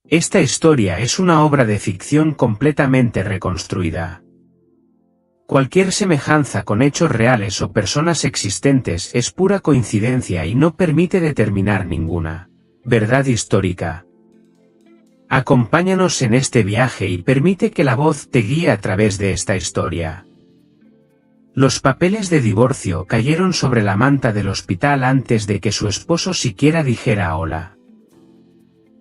Esta historia es una obra de ficción completamente reconstruida. Cualquier semejanza con hechos reales o personas existentes es pura coincidencia y no permite determinar ninguna verdad histórica. Acompáñanos en este viaje y permite que la voz te guíe a través de esta historia. Los papeles de divorcio cayeron sobre la manta del hospital antes de que su esposo siquiera dijera hola.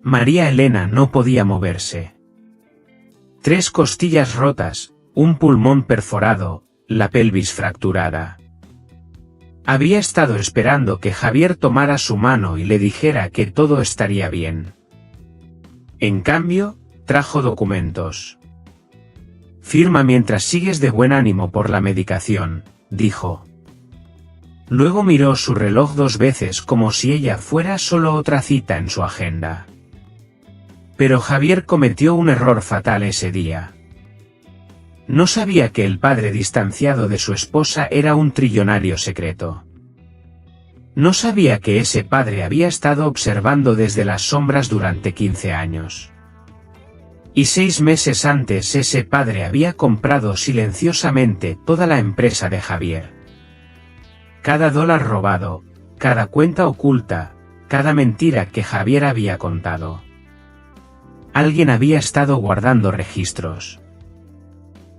María Elena no podía moverse. 3 costillas rotas, un pulmón perforado, la pelvis fracturada. Había estado esperando que Javier tomara su mano y le dijera que todo estaría bien. En cambio, trajo documentos. Firma mientras sigues de buen ánimo por la medicación, dijo. Luego miró su reloj 2 veces como si ella fuera solo otra cita en su agenda. Pero Javier cometió un error fatal ese día. No sabía que el padre distanciado de su esposa era un trillonario secreto. No sabía que ese padre había estado observando desde las sombras durante 15 años. Y 6 meses antes ese padre había comprado silenciosamente toda la empresa de Javier. Cada dólar robado, cada cuenta oculta, cada mentira que Javier había contado. Alguien había estado guardando registros.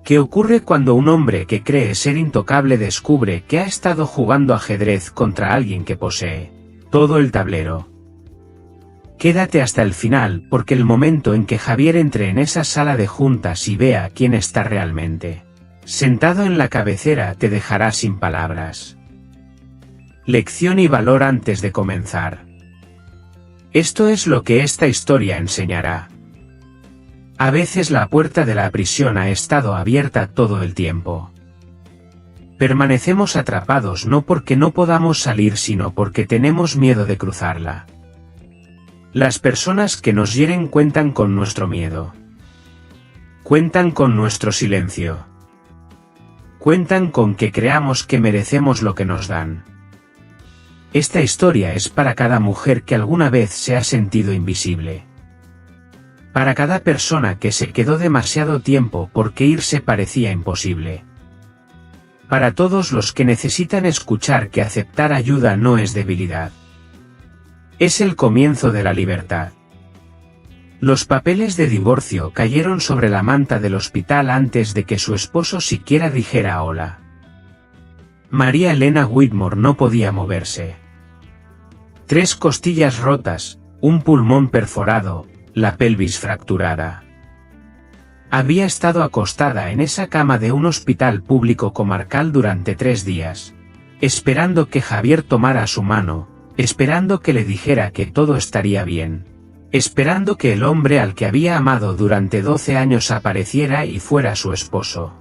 ¿Qué ocurre cuando un hombre que cree ser intocable descubre que ha estado jugando ajedrez contra alguien que posee todo el tablero? Quédate hasta el final porque el momento en que Javier entre en esa sala de juntas y vea quién está realmente sentado en la cabecera te dejará sin palabras. Lección y valor antes de comenzar. Esto es lo que esta historia enseñará. A veces la puerta de la prisión ha estado abierta todo el tiempo. Permanecemos atrapados no porque no podamos salir sino porque tenemos miedo de cruzarla. Las personas que nos hieren cuentan con nuestro miedo. Cuentan con nuestro silencio. Cuentan con que creamos que merecemos lo que nos dan. Esta historia es para cada mujer que alguna vez se ha sentido invisible. Para cada persona que se quedó demasiado tiempo porque irse parecía imposible. Para todos los que necesitan escuchar que aceptar ayuda no es debilidad. Es el comienzo de la libertad. Los papeles de divorcio cayeron sobre la manta del hospital antes de que su esposo siquiera dijera hola. María Elena Whitmore no podía moverse. 3 costillas rotas, un pulmón perforado, la pelvis fracturada. Había estado acostada en esa cama de un hospital público comarcal durante 3 días, esperando que Javier tomara su mano, esperando que le dijera que todo estaría bien, esperando que el hombre al que había amado durante 12 años apareciera y fuera su esposo.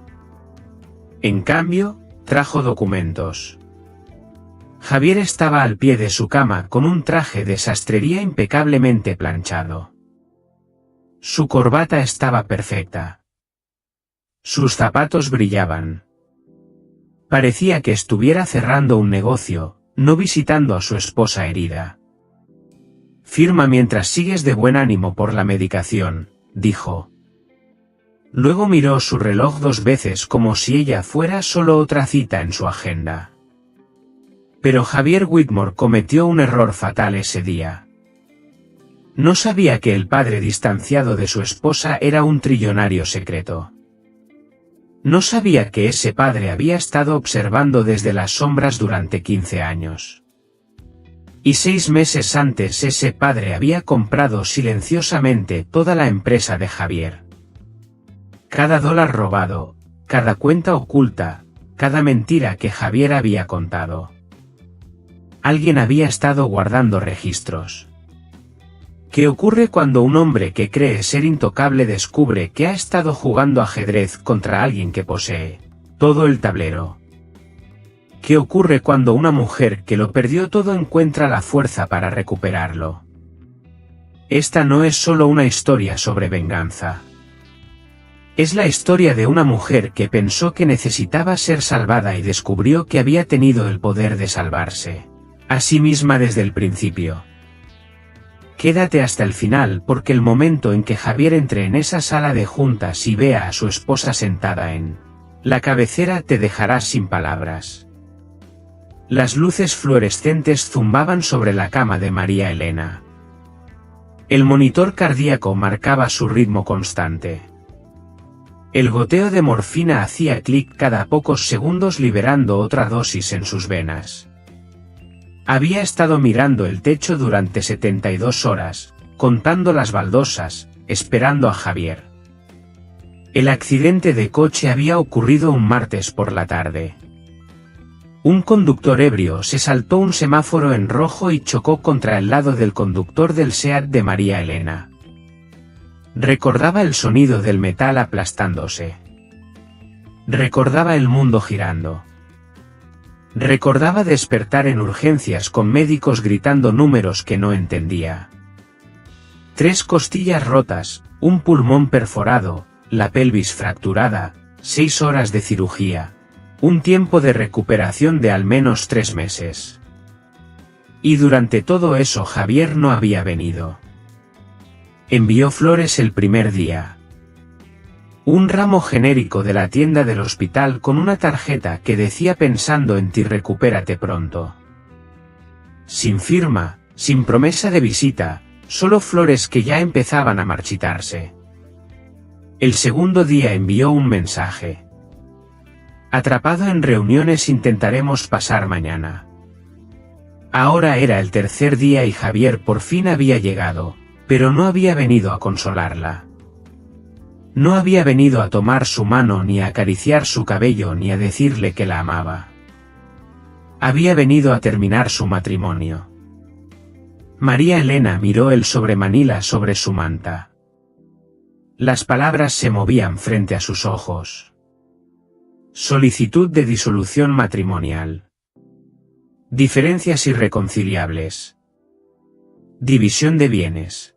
En cambio, trajo documentos. Javier estaba al pie de su cama con un traje de sastrería impecablemente planchado. Su corbata estaba perfecta. Sus zapatos brillaban. Parecía que estuviera cerrando un negocio, no visitando a su esposa herida. Firma mientras sigues de buen ánimo por la medicación, dijo. Luego miró su reloj 2 veces como si ella fuera solo otra cita en su agenda. Pero Javier Whitmore cometió un error fatal ese día. No sabía que el padre distanciado de su esposa era un trillonario secreto. No sabía que ese padre había estado observando desde las sombras durante 15 años. Y 6 meses antes ese padre había comprado silenciosamente toda la empresa de Javier. Cada dólar robado, cada cuenta oculta, cada mentira que Javier había contado. Alguien había estado guardando registros. ¿Qué ocurre cuando un hombre que cree ser intocable descubre que ha estado jugando ajedrez contra alguien que posee todo el tablero? ¿Qué ocurre cuando una mujer que lo perdió todo encuentra la fuerza para recuperarlo? Esta no es solo una historia sobre venganza. Es la historia de una mujer que pensó que necesitaba ser salvada y descubrió que había tenido el poder de salvarse a sí misma desde el principio. Quédate hasta el final porque el momento en que Javier entre en esa sala de juntas y vea a su esposa sentada en la cabecera te dejará sin palabras. Las luces fluorescentes zumbaban sobre la cama de María Elena. El monitor cardíaco marcaba su ritmo constante. El goteo de morfina hacía clic cada pocos segundos liberando otra dosis en sus venas. Había estado mirando el techo durante 72 horas, contando las baldosas, esperando a Javier. El accidente de coche había ocurrido un martes por la tarde. Un conductor ebrio se saltó un semáforo en rojo y chocó contra el lado del conductor del SEAT de María Elena. Recordaba el sonido del metal aplastándose. Recordaba el mundo girando. Recordaba despertar en urgencias con médicos gritando números que no entendía. 3 costillas rotas, un pulmón perforado, la pelvis fracturada, 6 horas de cirugía. Un tiempo de recuperación de al menos 3 meses. Y durante todo eso Javier no había venido. Envió flores el primer día. Un ramo genérico de la tienda del hospital con una tarjeta que decía pensando en ti recupérate pronto. Sin firma, sin promesa de visita, solo flores que ya empezaban a marchitarse. El segundo día envió un mensaje. Atrapado en reuniones intentaremos pasar mañana. Ahora era el tercer día y Javier por fin había llegado, pero no había venido a consolarla. No había venido a tomar su mano ni a acariciar su cabello ni a decirle que la amaba. Había venido a terminar su matrimonio. María Elena miró el sobremanila sobre su manta. Las palabras se movían frente a sus ojos. Solicitud de disolución matrimonial. Diferencias irreconciliables. División de bienes.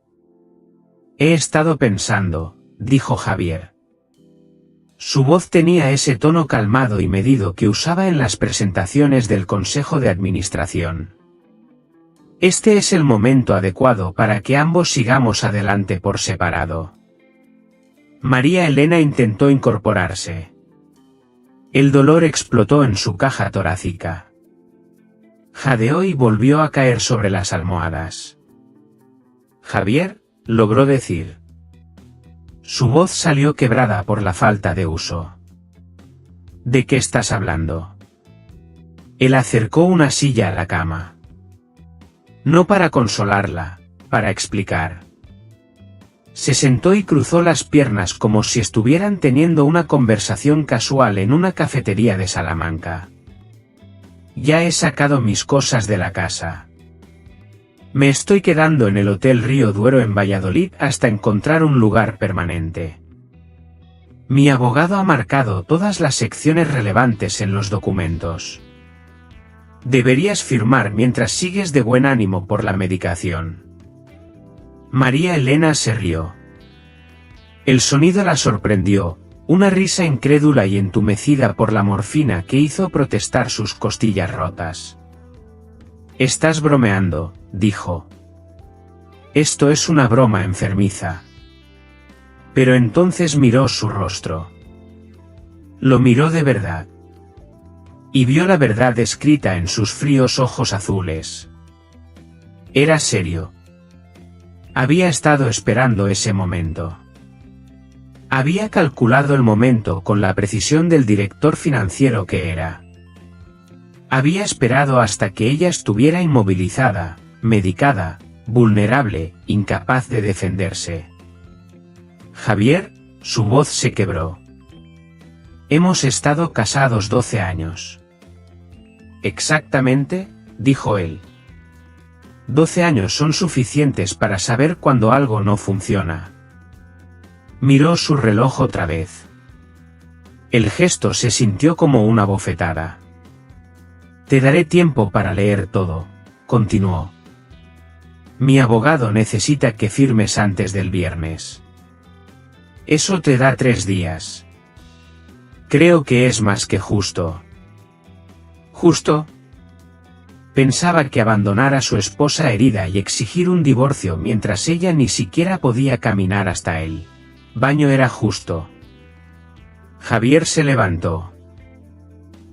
He estado pensando, dijo Javier. Su voz tenía ese tono calmado y medido que usaba en las presentaciones del Consejo de Administración. Este es el momento adecuado para que ambos sigamos adelante por separado. María Elena intentó incorporarse. El dolor explotó en su caja torácica. Jadeó y volvió a caer sobre las almohadas. Javier, logró decir. Su voz salió quebrada por la falta de uso. ¿De qué estás hablando? Él acercó una silla a la cama. No para consolarla, para explicar. Se sentó y cruzó las piernas como si estuvieran teniendo una conversación casual en una cafetería de Salamanca. Ya he sacado mis cosas de la casa. Me estoy quedando en el Hotel Río Duero en Valladolid hasta encontrar un lugar permanente. Mi abogado ha marcado todas las secciones relevantes en los documentos. Deberías firmar mientras sigues de buen ánimo por la medicación. María Elena se rió. El sonido la sorprendió, una risa incrédula y entumecida por la morfina que hizo protestar sus costillas rotas. Estás bromeando, dijo. Esto es una broma enfermiza. Pero entonces miró su rostro. Lo miró de verdad. Y vio la verdad escrita en sus fríos ojos azules. Era serio. Había estado esperando ese momento. Había calculado el momento con la precisión del director financiero que era. Había esperado hasta que ella estuviera inmovilizada, medicada, vulnerable, incapaz de defenderse. Javier, su voz se quebró. Hemos estado casados 12 años. Exactamente, dijo él. 12 años son suficientes para saber cuando algo no funciona. Miró su reloj otra vez. El gesto se sintió como una bofetada. Te daré tiempo para leer todo, continuó. Mi abogado necesita que firmes antes del viernes. Eso te da 3 días. Creo que es más que justo. ¿Justo? Pensaba que abandonar a su esposa herida y exigir un divorcio mientras ella ni siquiera podía caminar hasta el baño era justo. Javier se levantó.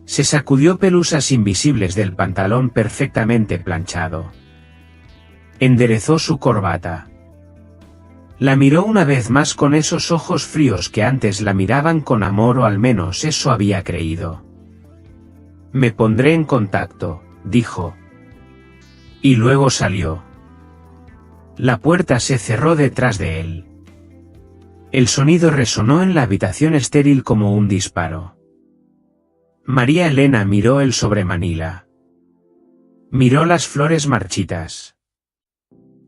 Se sacudió pelusas invisibles del pantalón perfectamente planchado. Enderezó su corbata. La miró una vez más con esos ojos fríos que antes la miraban con amor, o al menos eso había creído. Me pondré en contacto, dijo. Y luego salió. La puerta se cerró detrás de él. El sonido resonó en la habitación estéril como un disparo. María Elena miró el sobremanila. Miró las flores marchitas.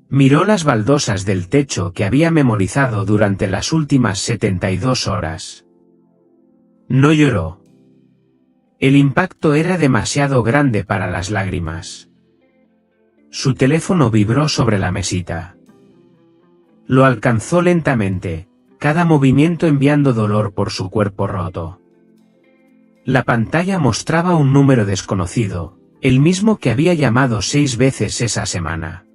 Miró las baldosas del techo que había memorizado durante las últimas 72 horas. No lloró. El impacto era demasiado grande para las lágrimas. Su teléfono vibró sobre la mesita. Lo alcanzó lentamente, cada movimiento enviando dolor por su cuerpo roto. La pantalla mostraba un número desconocido, el mismo que había llamado 6 veces esa semana.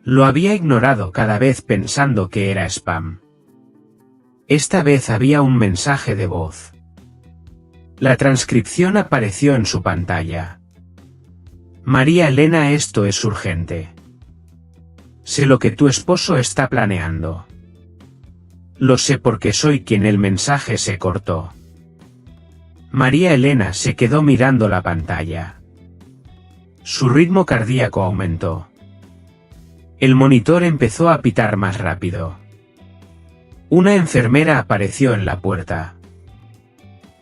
Lo había ignorado cada vez pensando que era spam. Esta vez había un mensaje de voz. La transcripción apareció en su pantalla. María Elena, esto es urgente. Sé lo que tu esposo está planeando. Lo sé porque soy quien. El mensaje se cortó. María Elena se quedó mirando la pantalla. Su ritmo cardíaco aumentó. El monitor empezó a pitar más rápido. Una enfermera apareció en la puerta.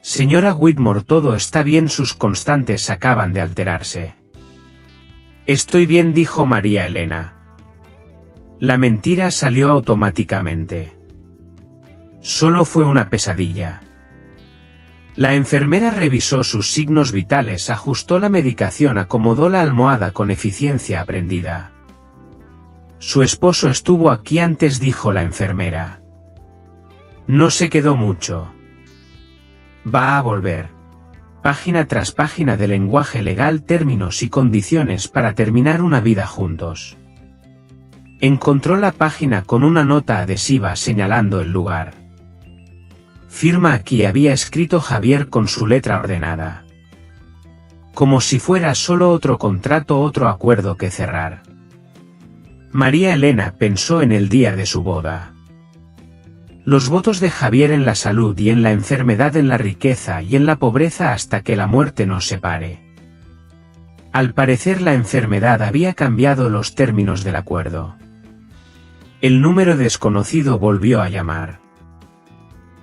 Señora Whitmore, todo está bien, sus constantes acaban de alterarse. Estoy bien, dijo María Elena. La mentira salió automáticamente. Solo fue una pesadilla. La enfermera revisó sus signos vitales, ajustó la medicación, acomodó la almohada con eficiencia aprendida. Su esposo estuvo aquí antes, dijo la enfermera. No se quedó mucho. Va a volver. Página tras página de lenguaje legal, términos y condiciones para terminar una vida juntos. Encontró la página con una nota adhesiva señalando el lugar. Firma aquí, había escrito Javier con su letra ordenada. Como si fuera solo otro contrato, otro acuerdo que cerrar. María Elena pensó en el día de su boda. Los votos de Javier en la salud y en la enfermedad, en la riqueza y en la pobreza, hasta que la muerte nos separe. Al parecer la enfermedad había cambiado los términos del acuerdo. El número desconocido volvió a llamar.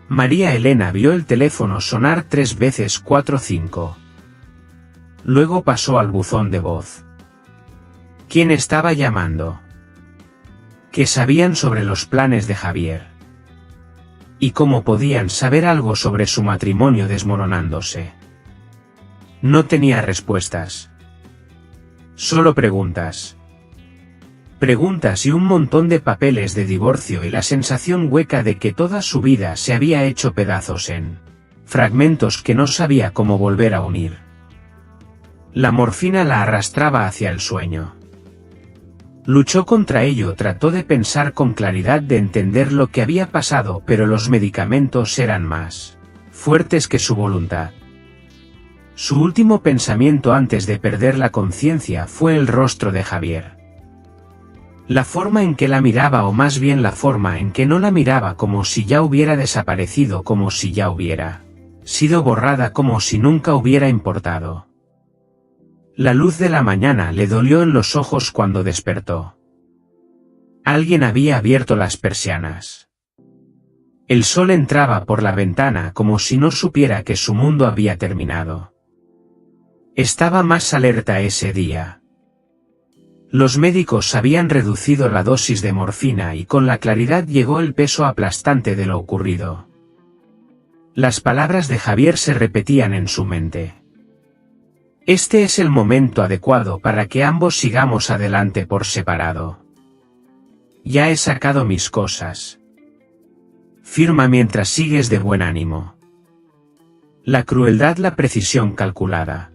María Elena vio el teléfono sonar 3 veces, 4-5. Luego pasó al buzón de voz. ¿Quién estaba llamando? ¿Qué sabían sobre los planes de Javier? ¿Y cómo podían saber algo sobre su matrimonio desmoronándose? No tenía respuestas. Solo preguntas. Preguntas y un montón de papeles de divorcio y la sensación hueca de que toda su vida se había hecho pedazos en fragmentos que no sabía cómo volver a unir. La morfina la arrastraba hacia el sueño. Luchó contra ello, trató de pensar con claridad, de entender lo que había pasado, pero los medicamentos eran más fuertes que su voluntad. Su último pensamiento antes de perder la conciencia fue el rostro de Javier. La forma en que la miraba, o más bien la forma en que no la miraba, como si ya hubiera desaparecido, como si ya hubiera sido borrada, como si nunca hubiera importado. La luz de la mañana le dolió en los ojos cuando despertó. Alguien había abierto las persianas. El sol entraba por la ventana como si no supiera que su mundo había terminado. Estaba más alerta ese día. Los médicos habían reducido la dosis de morfina y con la claridad llegó el peso aplastante de lo ocurrido. Las palabras de Javier se repetían en su mente. Este es el momento adecuado para que ambos sigamos adelante por separado. Ya he sacado mis cosas. Firma mientras sigues de buen ánimo. La crueldad, la precisión calculada.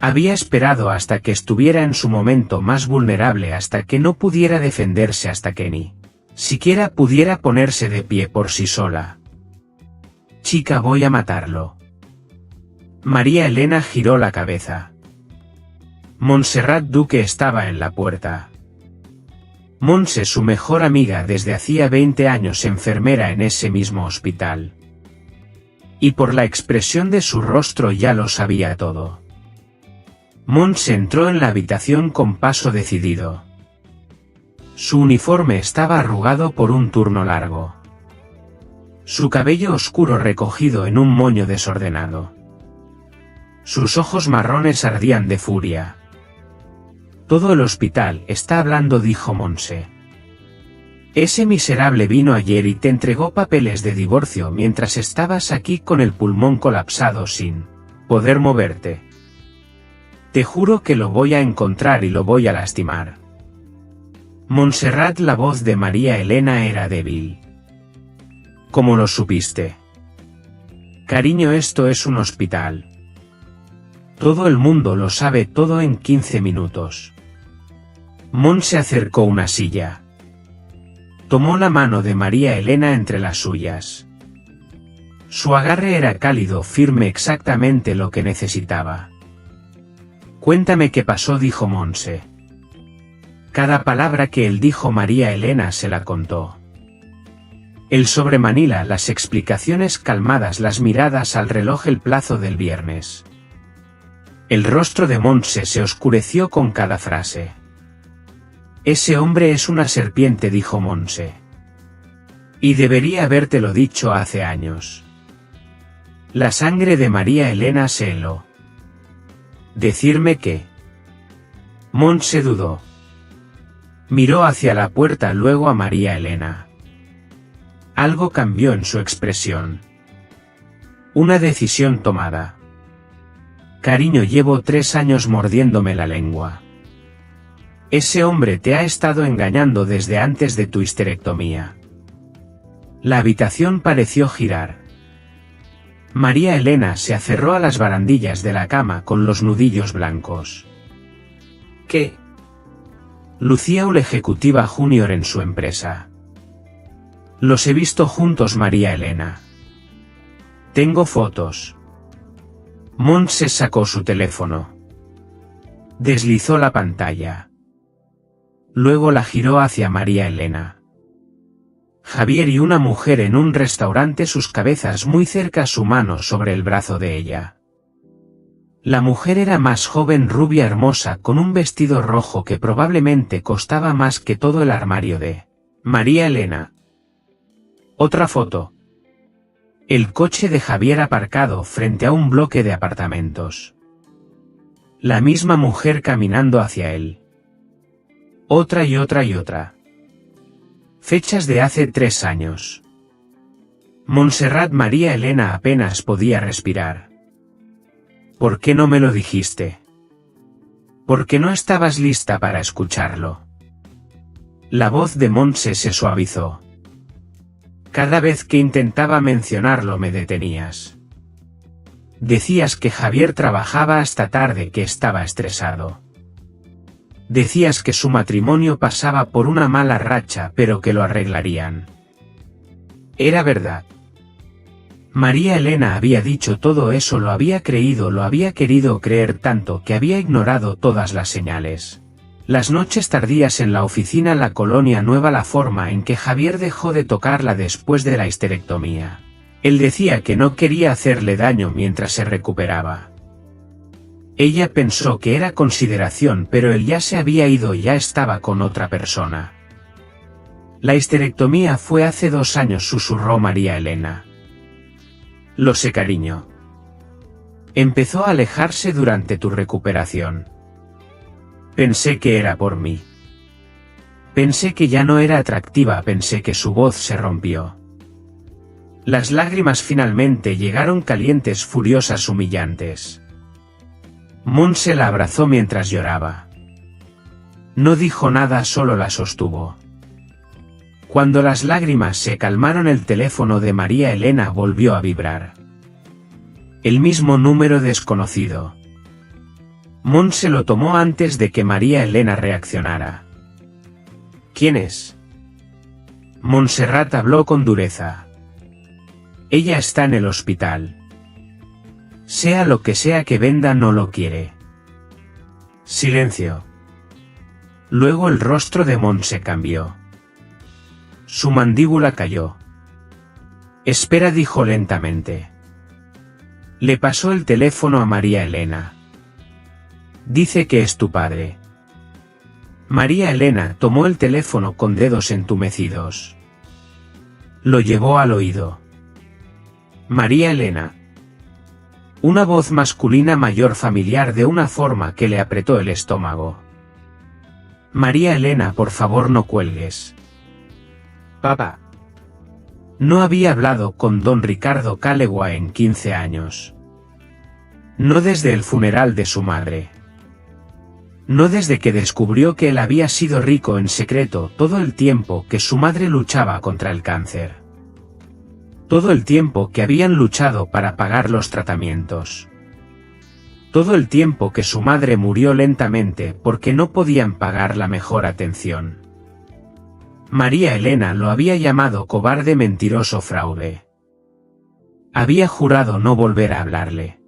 Había esperado hasta que estuviera en su momento más vulnerable, hasta que no pudiera defenderse, hasta que ni siquiera pudiera ponerse de pie por sí sola. Chica, voy a matarlo. María Elena giró la cabeza. Montserrat Duque estaba en la puerta. Montse, su mejor amiga desde hacía 20 años, enfermera en ese mismo hospital. Y por la expresión de su rostro ya lo sabía todo. Montse entró en la habitación con paso decidido. Su uniforme estaba arrugado por un turno largo. Su cabello oscuro recogido en un moño desordenado. Sus ojos marrones ardían de furia. Todo el hospital está hablando, dijo Montse. Ese miserable vino ayer y te entregó papeles de divorcio mientras estabas aquí con el pulmón colapsado sin poder moverte. Te juro que lo voy a encontrar y lo voy a lastimar. Montserrat, la voz de María Elena era débil. ¿Cómo lo supiste? Cariño, esto es un hospital. Todo el mundo lo sabe todo en 15 minutos. Montse acercó una silla. Tomó la mano de María Elena entre las suyas. Su agarre era cálido, firme, exactamente lo que necesitaba. Cuéntame qué pasó, dijo Montse. Cada palabra que él dijo María Elena se la contó. El sobre Manila, las explicaciones calmadas, las miradas al reloj, el plazo del viernes. El rostro de Montse se oscureció con cada frase. Ese hombre es una serpiente, dijo Montse. Y debería habértelo dicho hace años. La sangre de María Elena se heló. ¿Decirme qué? Montse dudó. Miró hacia la puerta, luego a María Elena. Algo cambió en su expresión. Una decisión tomada. Cariño, llevo 3 años mordiéndome la lengua. Ese hombre te ha estado engañando desde antes de tu histerectomía. La habitación pareció girar. María Elena se aferró a las barandillas de la cama con los nudillos blancos. ¿Qué? Lucía una ejecutiva junior en su empresa. Los he visto juntos, María Elena. Tengo fotos. Montse sacó su teléfono. Deslizó la pantalla. Luego la giró hacia María Elena. Javier y una mujer en un restaurante, sus cabezas muy cerca, su mano sobre el brazo de ella. La mujer era más joven, rubia, hermosa, con un vestido rojo que probablemente costaba más que todo el armario de María Elena. Otra foto. El coche de Javier aparcado frente a un bloque de apartamentos. La misma mujer caminando hacia él. Otra y otra y otra. Fechas de hace 3 años. Montserrat, María Elena apenas podía respirar. ¿Por qué no me lo dijiste? ¿Por qué no estabas lista para escucharlo? La voz de Montse se suavizó. Cada vez que intentaba mencionarlo me detenías. Decías que Javier trabajaba hasta tarde, que estaba estresado. Decías que su matrimonio pasaba por una mala racha, pero que lo arreglarían. Era verdad. María Elena había dicho todo eso, lo había creído, lo había querido creer tanto que había ignorado todas las señales. Las noches tardías en la oficina, la colonia nueva, la forma en que Javier dejó de tocarla después de la histerectomía. Él decía que no quería hacerle daño mientras se recuperaba. Ella pensó que era consideración, pero él ya se había ido, ya estaba con otra persona. La histerectomía fue hace 2 años, susurró María Elena. Lo sé, cariño. Empezó a alejarse durante tu recuperación. Pensé que era por mí. Pensé que ya no era atractiva, pensé que su voz se rompió. Las lágrimas finalmente llegaron, calientes, furiosas, humillantes. Montse la abrazó mientras lloraba. No dijo nada, solo la sostuvo. Cuando las lágrimas se calmaron, el teléfono de María Elena volvió a vibrar. El mismo número desconocido. Montse lo tomó antes de que María Elena reaccionara. ¿Quién es? Montserrat habló con dureza. Ella está en el hospital. Sea lo que sea que venda, no lo quiere. Silencio. Luego el rostro de Montse cambió. Su mandíbula cayó. Espera, dijo lentamente. Le pasó el teléfono a María Elena. Dice que es tu padre. María Elena tomó el teléfono con dedos entumecidos. Lo llevó al oído. María Elena. Una voz masculina mayor familiar de una forma que le apretó el estómago. María Elena, por favor, no cuelgues. Papá. No había hablado con don Ricardo Calegua en 15 años. No desde el funeral de su madre. No desde que descubrió que él había sido rico en secreto todo el tiempo que su madre luchaba contra el cáncer. Todo el tiempo que habían luchado para pagar los tratamientos. Todo el tiempo que su madre murió lentamente porque no podían pagar la mejor atención. María Elena lo había llamado cobarde, mentiroso, fraude. Había jurado no volver a hablarle.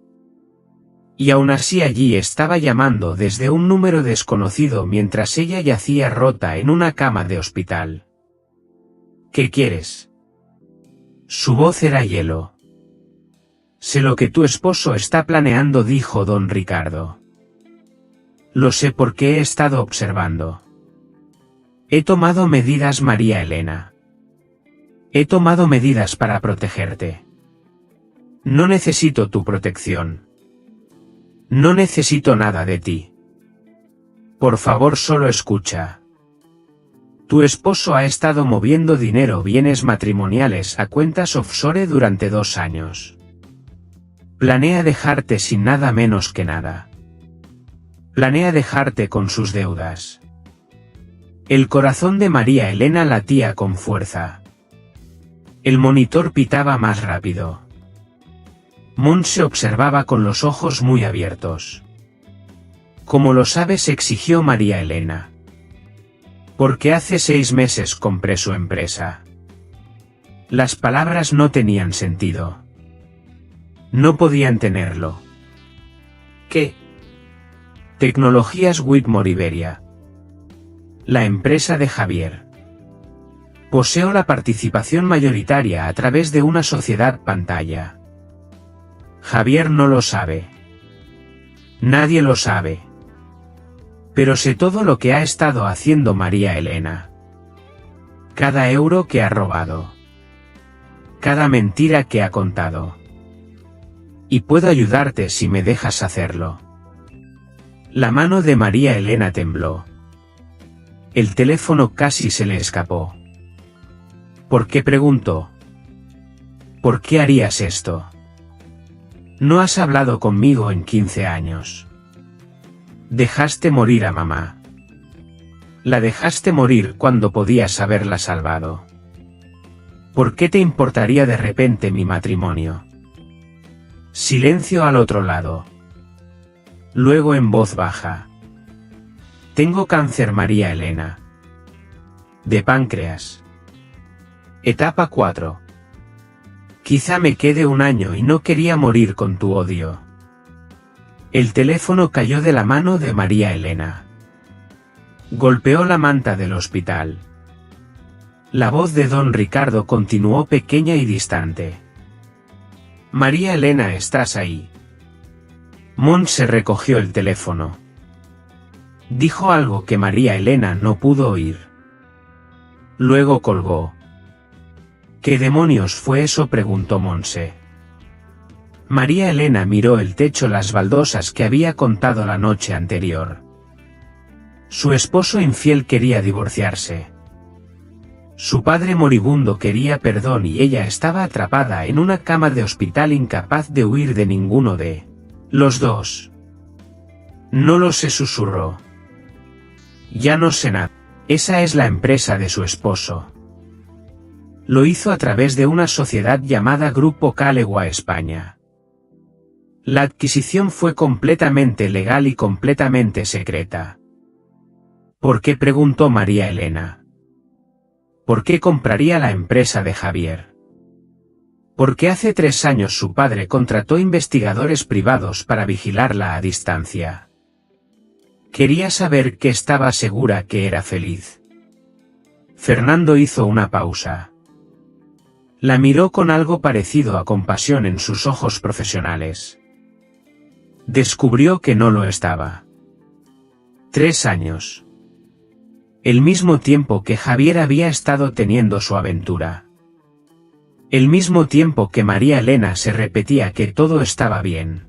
Y aún así allí estaba llamando desde un número desconocido mientras ella yacía rota en una cama de hospital. ¿Qué quieres? Su voz era hielo. Sé lo que tu esposo está planeando, dijo don Ricardo. Lo sé porque he estado observando. He tomado medidas, María Elena. He tomado medidas para protegerte. No necesito tu protección. No necesito nada de ti. Por favor, solo escucha. Tu esposo ha estado moviendo dinero, bienes matrimoniales, a cuentas offshore durante 2 años. Planea dejarte sin nada menos que nada. Planea dejarte con sus deudas. El corazón de María Elena latía con fuerza. El monitor pitaba más rápido. Montse observaba con los ojos muy abiertos. ¿Cómo lo sabes?, exigió María Elena. Porque hace 6 meses compré su empresa. Las palabras no tenían sentido. No podían tenerlo. ¿Qué? Tecnologías Whitmore Iberia. La empresa de Javier. Poseo la participación mayoritaria a través de una sociedad pantalla. Javier no lo sabe. Nadie lo sabe. Pero sé todo lo que ha estado haciendo María Elena. Cada euro que ha robado. Cada mentira que ha contado. Y puedo ayudarte si me dejas hacerlo. La mano de María Elena tembló. El teléfono casi se le escapó. ¿Por qué?, preguntó. ¿Por qué harías esto? No has hablado conmigo en 15 años. Dejaste morir a mamá. La dejaste morir cuando podías haberla salvado. ¿Por qué te importaría de repente mi matrimonio? Silencio al otro lado. Luego en voz baja. Tengo cáncer, María Elena. De páncreas. Etapa 4. Quizá me quede 1 año y no quería morir con tu odio. El teléfono cayó de la mano de María Elena. Golpeó la manta del hospital. La voz de don Ricardo continuó pequeña y distante. María Elena, ¿estás ahí? Montse recogió el teléfono. Dijo algo que María Elena no pudo oír. Luego colgó. ¿Qué demonios fue eso?, preguntó Montse. María Elena miró el techo, las baldosas que había contado la noche anterior. Su esposo infiel quería divorciarse. Su padre moribundo quería perdón y ella estaba atrapada en una cama de hospital incapaz de huir de ninguno de los dos. No lo sé, susurró. Ya no sé nada. Esa es la empresa de su esposo. Lo hizo a través de una sociedad llamada Grupo Calegua España. La adquisición fue completamente legal y completamente secreta. ¿Por qué?, preguntó María Elena. ¿Por qué compraría la empresa de Javier? Porque hace 3 años su padre contrató investigadores privados para vigilarla a distancia. Quería saber que estaba segura que era feliz. Fernando hizo una pausa. La miró con algo parecido a compasión en sus ojos profesionales. Descubrió que no lo estaba. 3 años. El mismo tiempo que Javier había estado teniendo su aventura. El mismo tiempo que María Elena se repetía que todo estaba bien.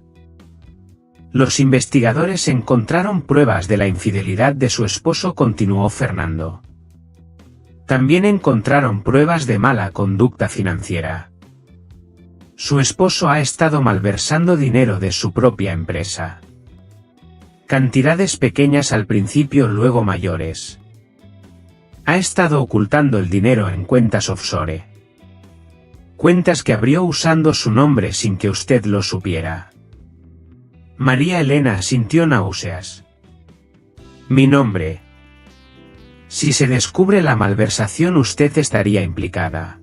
Los investigadores encontraron pruebas de la infidelidad de su esposo, continuó Fernando. También encontraron pruebas de mala conducta financiera. Su esposo ha estado malversando dinero de su propia empresa. Cantidades pequeñas al principio, luego mayores. Ha estado ocultando el dinero en cuentas offshore. Cuentas que abrió usando su nombre sin que usted lo supiera. María Elena sintió náuseas. Mi nombre. Si se descubre la malversación, usted estaría implicada.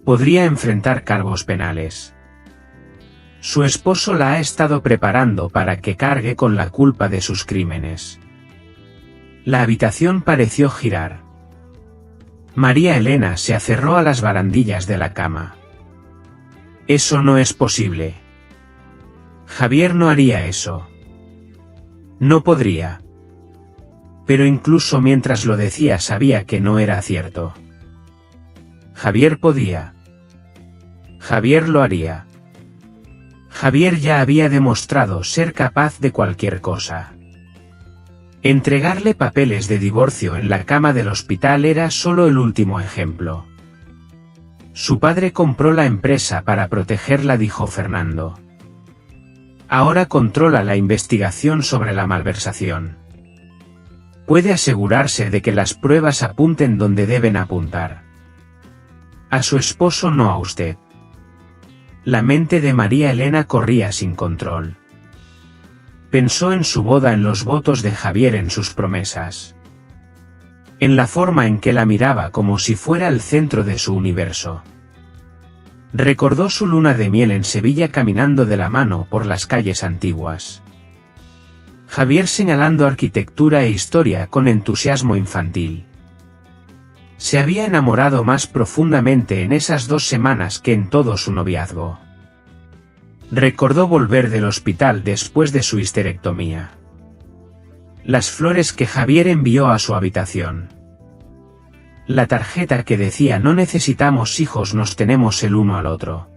Podría enfrentar cargos penales. Su esposo la ha estado preparando para que cargue con la culpa de sus crímenes. La habitación pareció girar. María Elena se aferró a las barandillas de la cama. Eso no es posible. Javier no haría eso. No podría. Pero incluso mientras lo decía sabía que no era cierto. Javier podía. Javier lo haría. Javier ya había demostrado ser capaz de cualquier cosa. Entregarle papeles de divorcio en la cama del hospital era solo el último ejemplo. Su padre compró la empresa para protegerla, dijo Fernando. Ahora controla la investigación sobre la malversación. Puede asegurarse de que las pruebas apunten donde deben apuntar. A su esposo, no a usted. La mente de María Elena corría sin control. Pensó en su boda, en los votos de Javier, en sus promesas. En la forma en que la miraba como si fuera el centro de su universo. Recordó su luna de miel en Sevilla caminando de la mano por las calles antiguas. Javier señalando arquitectura e historia con entusiasmo infantil. Se había enamorado más profundamente en esas 2 semanas que en todo su noviazgo. Recordó volver del hospital después de su histerectomía. Las flores que Javier envió a su habitación. La tarjeta que decía: no necesitamos hijos, nos tenemos el uno al otro.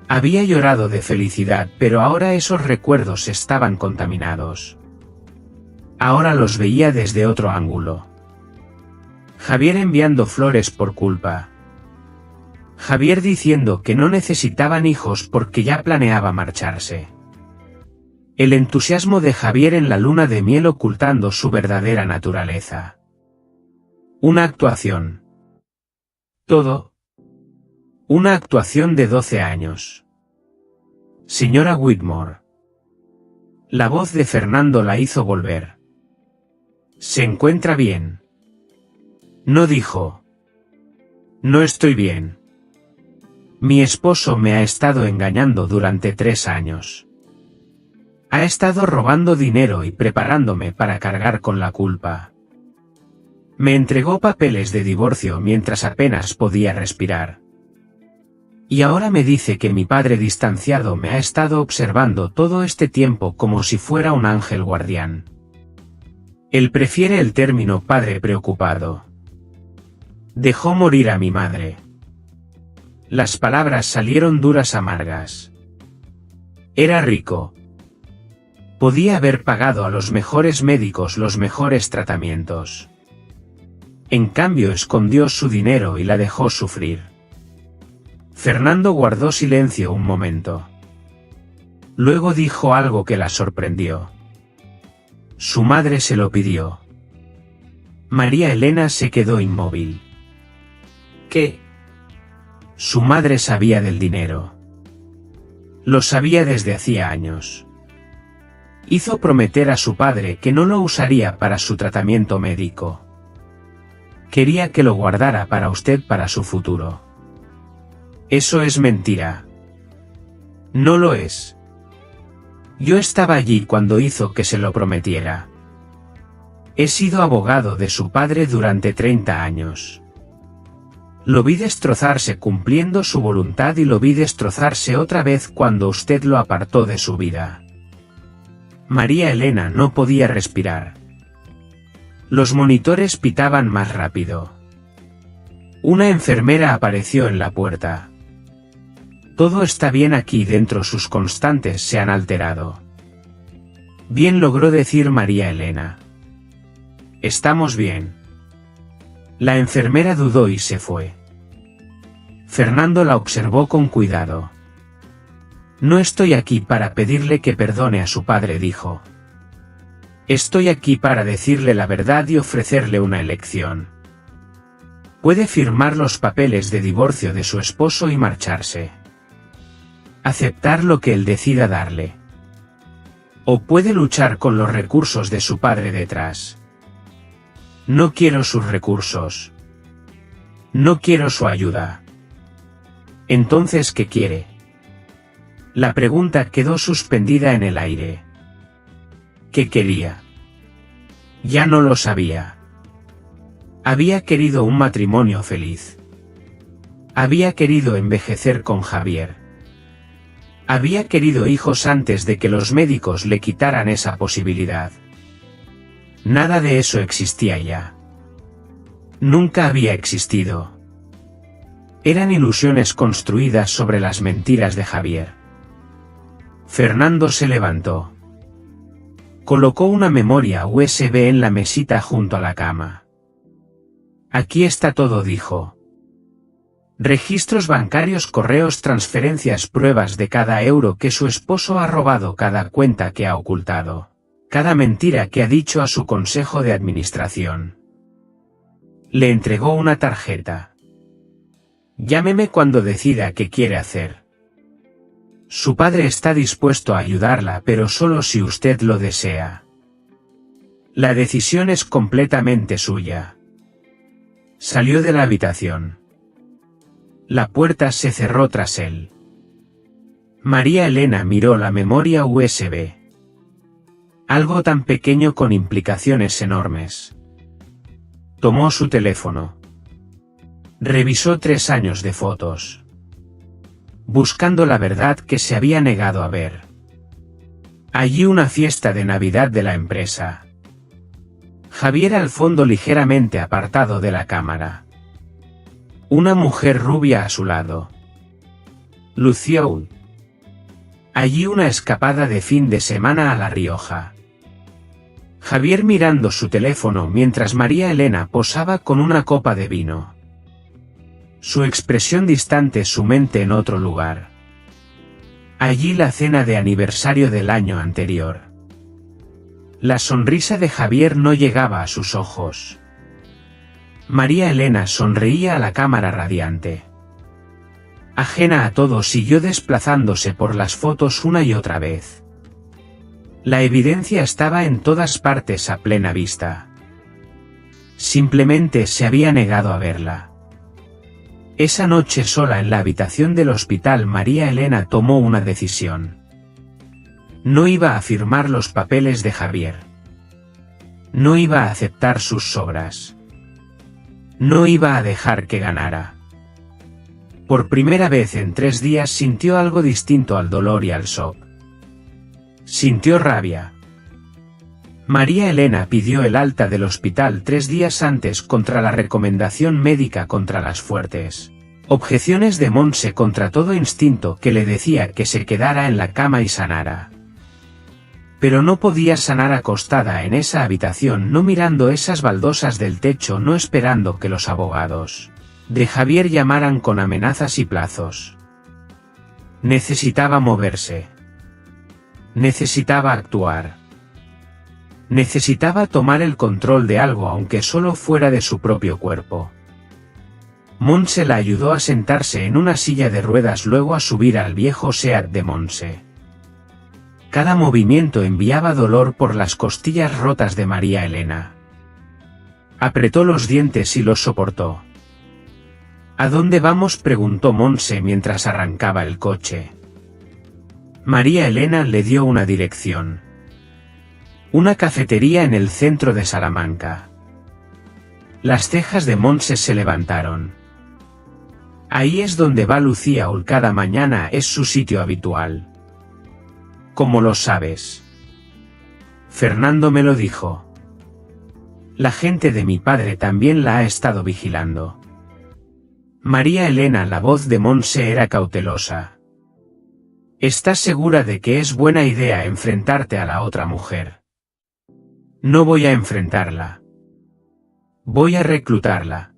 Había llorado de felicidad, pero ahora esos recuerdos estaban contaminados. Ahora los veía desde otro ángulo. Javier enviando flores por culpa. Javier diciendo que no necesitaban hijos porque ya planeaba marcharse. El entusiasmo de Javier en la luna de miel ocultando su verdadera naturaleza. Una actuación. Todo. Una actuación de 12 años. Señora Whitmore. La voz de Fernando la hizo volver. ¿Se encuentra bien? No, dijo. No estoy bien. Mi esposo me ha estado engañando durante 3 años. Ha estado robando dinero y preparándome para cargar con la culpa. Me entregó papeles de divorcio mientras apenas podía respirar. Y ahora me dice que mi padre distanciado me ha estado observando todo este tiempo como si fuera un ángel guardián. Él prefiere el término padre preocupado. Dejó morir a mi madre. Las palabras salieron duras, amargas. Era rico. Podía haber pagado a los mejores médicos los mejores tratamientos. En cambio escondió su dinero y la dejó sufrir. Fernando guardó silencio un momento. Luego dijo algo que la sorprendió. Su madre se lo pidió. María Elena se quedó inmóvil. ¿Qué? Su madre sabía del dinero. Lo sabía desde hacía años. Hizo prometer a su padre que no lo usaría para su tratamiento médico. Quería que lo guardara para usted para su futuro. Eso es mentira. No lo es. Yo estaba allí cuando hizo que se lo prometiera. He sido abogado de su padre durante 30 años. Lo vi destrozarse cumpliendo su voluntad y lo vi destrozarse otra vez cuando usted lo apartó de su vida. María Elena no podía respirar. Los monitores pitaban más rápido. Una enfermera apareció en la puerta. Todo está bien aquí dentro, sus constantes se han alterado. Bien, logró decir María Elena. Estamos bien. La enfermera dudó y se fue. Fernando la observó con cuidado. No estoy aquí para pedirle que perdone a su padre, dijo. Estoy aquí para decirle la verdad y ofrecerle una elección. Puede firmar los papeles de divorcio de su esposo y marcharse. Aceptar lo que él decida darle. O puede luchar con los recursos de su padre detrás. No quiero sus recursos. No quiero su ayuda. Entonces, ¿qué quiere? La pregunta quedó suspendida en el aire. ¿Qué quería? Ya no lo sabía. Había querido un matrimonio feliz. Había querido envejecer con Javier. Había querido hijos antes de que los médicos le quitaran esa posibilidad. Nada de eso existía ya. Nunca había existido. Eran ilusiones construidas sobre las mentiras de Javier. Fernando se levantó. Colocó una memoria USB en la mesita junto a la cama. Aquí está todo, dijo. Registros bancarios, correos, transferencias, pruebas de cada euro que su esposo ha robado, cada cuenta que ha ocultado, cada mentira que ha dicho a su consejo de administración. Le entregó una tarjeta. Llámeme cuando decida qué quiere hacer. Su padre está dispuesto a ayudarla, pero solo si usted lo desea. La decisión es completamente suya. Salió de la habitación. La puerta se cerró tras él. María Elena miró la memoria USB. Algo tan pequeño con implicaciones enormes. Tomó su teléfono. Revisó 3 años de fotos. Buscando la verdad que se había negado a ver. Allí una fiesta de Navidad de la empresa. Javier al fondo, ligeramente apartado de la cámara. Una mujer rubia a su lado. Lució. Allí una escapada de fin de semana a La Rioja. Javier mirando su teléfono mientras María Elena posaba con una copa de vino. Su expresión distante, su mente en otro lugar. Allí la cena de aniversario del año anterior. La sonrisa de Javier no llegaba a sus ojos. María Elena sonreía a la cámara radiante. Ajena a todo, siguió desplazándose por las fotos una y otra vez. La evidencia estaba en todas partes a plena vista. Simplemente se había negado a verla. Esa noche, sola en la habitación del hospital, María Elena tomó una decisión. No iba a firmar los papeles de Javier. No iba a aceptar sus sobras. No iba a dejar que ganara. Por primera vez en 3 días sintió algo distinto al dolor y al shock. Sintió rabia. María Elena pidió el alta del hospital 3 días antes contra la recomendación médica, contra las fuertes objeciones de Monse, contra todo instinto que le decía que se quedara en la cama y sanara. Pero no podía sanar acostada en esa habitación, no mirando esas baldosas del techo, no esperando que los abogados de Javier llamaran con amenazas y plazos. Necesitaba moverse. Necesitaba actuar. Necesitaba tomar el control de algo, aunque solo fuera de su propio cuerpo. Montse la ayudó a sentarse en una silla de ruedas, luego a subir al viejo Seat de Montse. Cada movimiento enviaba dolor por las costillas rotas de María Elena. Apretó los dientes y los soportó. ¿A dónde vamos?, preguntó Montse mientras arrancaba el coche. María Elena le dio una dirección. Una cafetería en el centro de Salamanca. Las cejas de Montse se levantaron. Ahí es donde va Lucía Ull cada mañana, es su sitio habitual. ¿Cómo lo sabes? Fernando me lo dijo. La gente de mi padre también la ha estado vigilando. María Elena, la voz de Montse era cautelosa. ¿Estás segura de que es buena idea enfrentarte a la otra mujer? No voy a enfrentarla. Voy a reclutarla.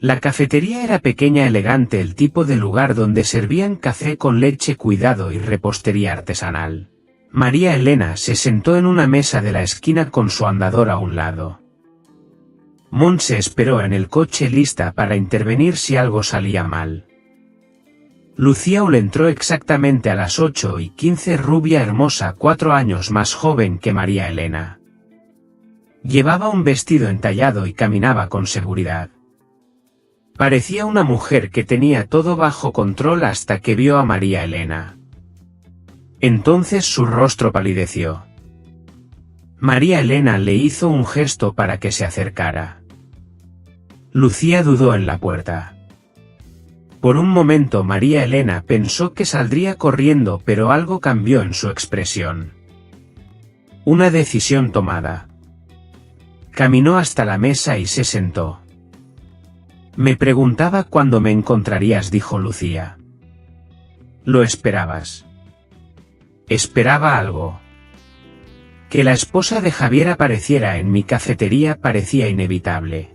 La cafetería era pequeña, elegante, el tipo de lugar donde servían café con leche, cuidado y repostería artesanal. María Elena se sentó en una mesa de la esquina con su andador a un lado. Montse esperó en el coche, lista para intervenir si algo salía mal. Lucía Ull entró exactamente a las 8:15, rubia, hermosa, 4 años más joven que María Elena. Llevaba un vestido entallado y caminaba con seguridad. Parecía una mujer que tenía todo bajo control hasta que vio a María Elena. Entonces su rostro palideció. María Elena le hizo un gesto para que se acercara. Lucía dudó en la puerta. Por un momento María Elena pensó que saldría corriendo, pero algo cambió en su expresión. Una decisión tomada. Caminó hasta la mesa y se sentó. Me preguntaba cuándo me encontrarías, dijo Lucía. ¿Lo esperabas? Esperaba algo. Que la esposa de Javier apareciera en mi cafetería parecía inevitable.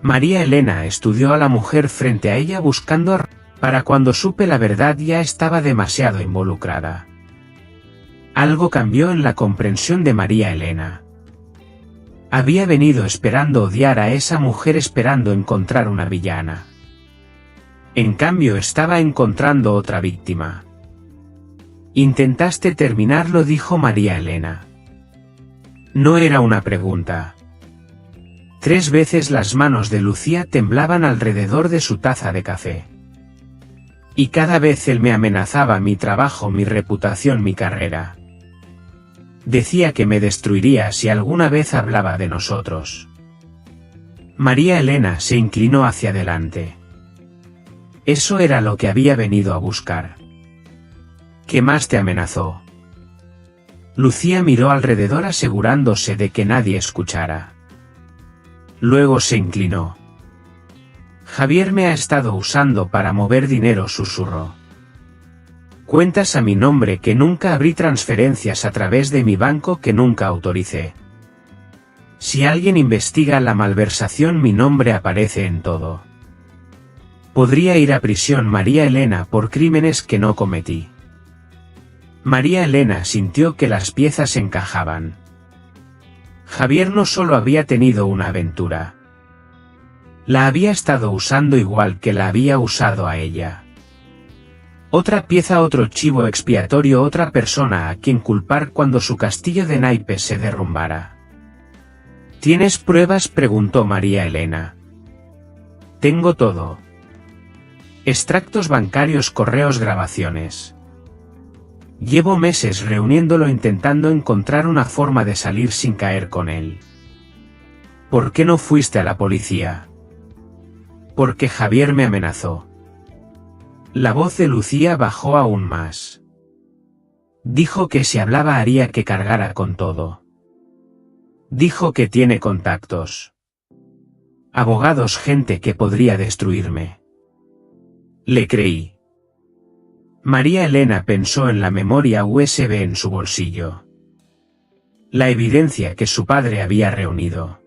María Elena estudió a la mujer frente a ella buscando para cuando supe la verdad ya estaba demasiado involucrada. Algo cambió en la comprensión de María Elena. Había venido esperando odiar a esa mujer, esperando encontrar una villana. En cambio estaba encontrando otra víctima. Intentaste terminarlo, dijo María Elena. No era una pregunta. 3 veces las manos de Lucía temblaban alrededor de su taza de café. Y cada vez él me amenazaba mi trabajo, mi reputación, mi carrera. Decía que me destruiría si alguna vez hablaba de nosotros. María Elena se inclinó hacia adelante. Eso era lo que había venido a buscar. ¿Qué más te amenazó? Lucía miró alrededor asegurándose de que nadie escuchara. Luego se inclinó. Javier me ha estado usando para mover dinero, susurró. Cuentas a mi nombre que nunca abrí transferencias a través de mi banco que nunca autoricé. Si alguien investiga la malversación, mi nombre aparece en todo. Podría ir a prisión, María Elena, por crímenes que no cometí. María Elena sintió que las piezas encajaban. Javier no solo había tenido una aventura. La había estado usando igual que la había usado a ella. Otra pieza, otro chivo expiatorio, otra persona a quien culpar cuando su castillo de naipes se derrumbara. ¿Tienes pruebas?, preguntó María Elena. Tengo todo. Extractos bancarios, correos, grabaciones. Llevo meses reuniéndolo, intentando encontrar una forma de salir sin caer con él. ¿Por qué no fuiste a la policía? Porque Javier me amenazó. La voz de Lucía bajó aún más. Dijo que si hablaba haría que cargara con todo. Dijo que tiene contactos. Abogados, gente que podría destruirme. Le creí. María Elena pensó en la memoria USB en su bolsillo. La evidencia que su padre había reunido.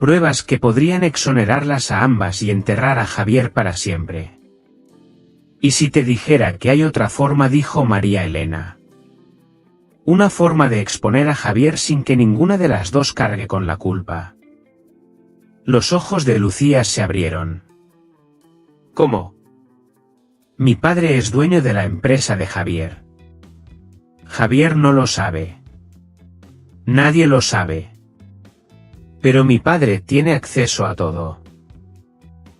Pruebas que podrían exonerarlas a ambas y enterrar a Javier para siempre. ¿Y si te dijera que hay otra forma?, dijo María Elena. Una forma de exponer a Javier sin que ninguna de las dos cargue con la culpa. Los ojos de Lucía se abrieron. ¿Cómo? Mi padre es dueño de la empresa de Javier. Javier no lo sabe. Nadie lo sabe. Pero mi padre tiene acceso a todo.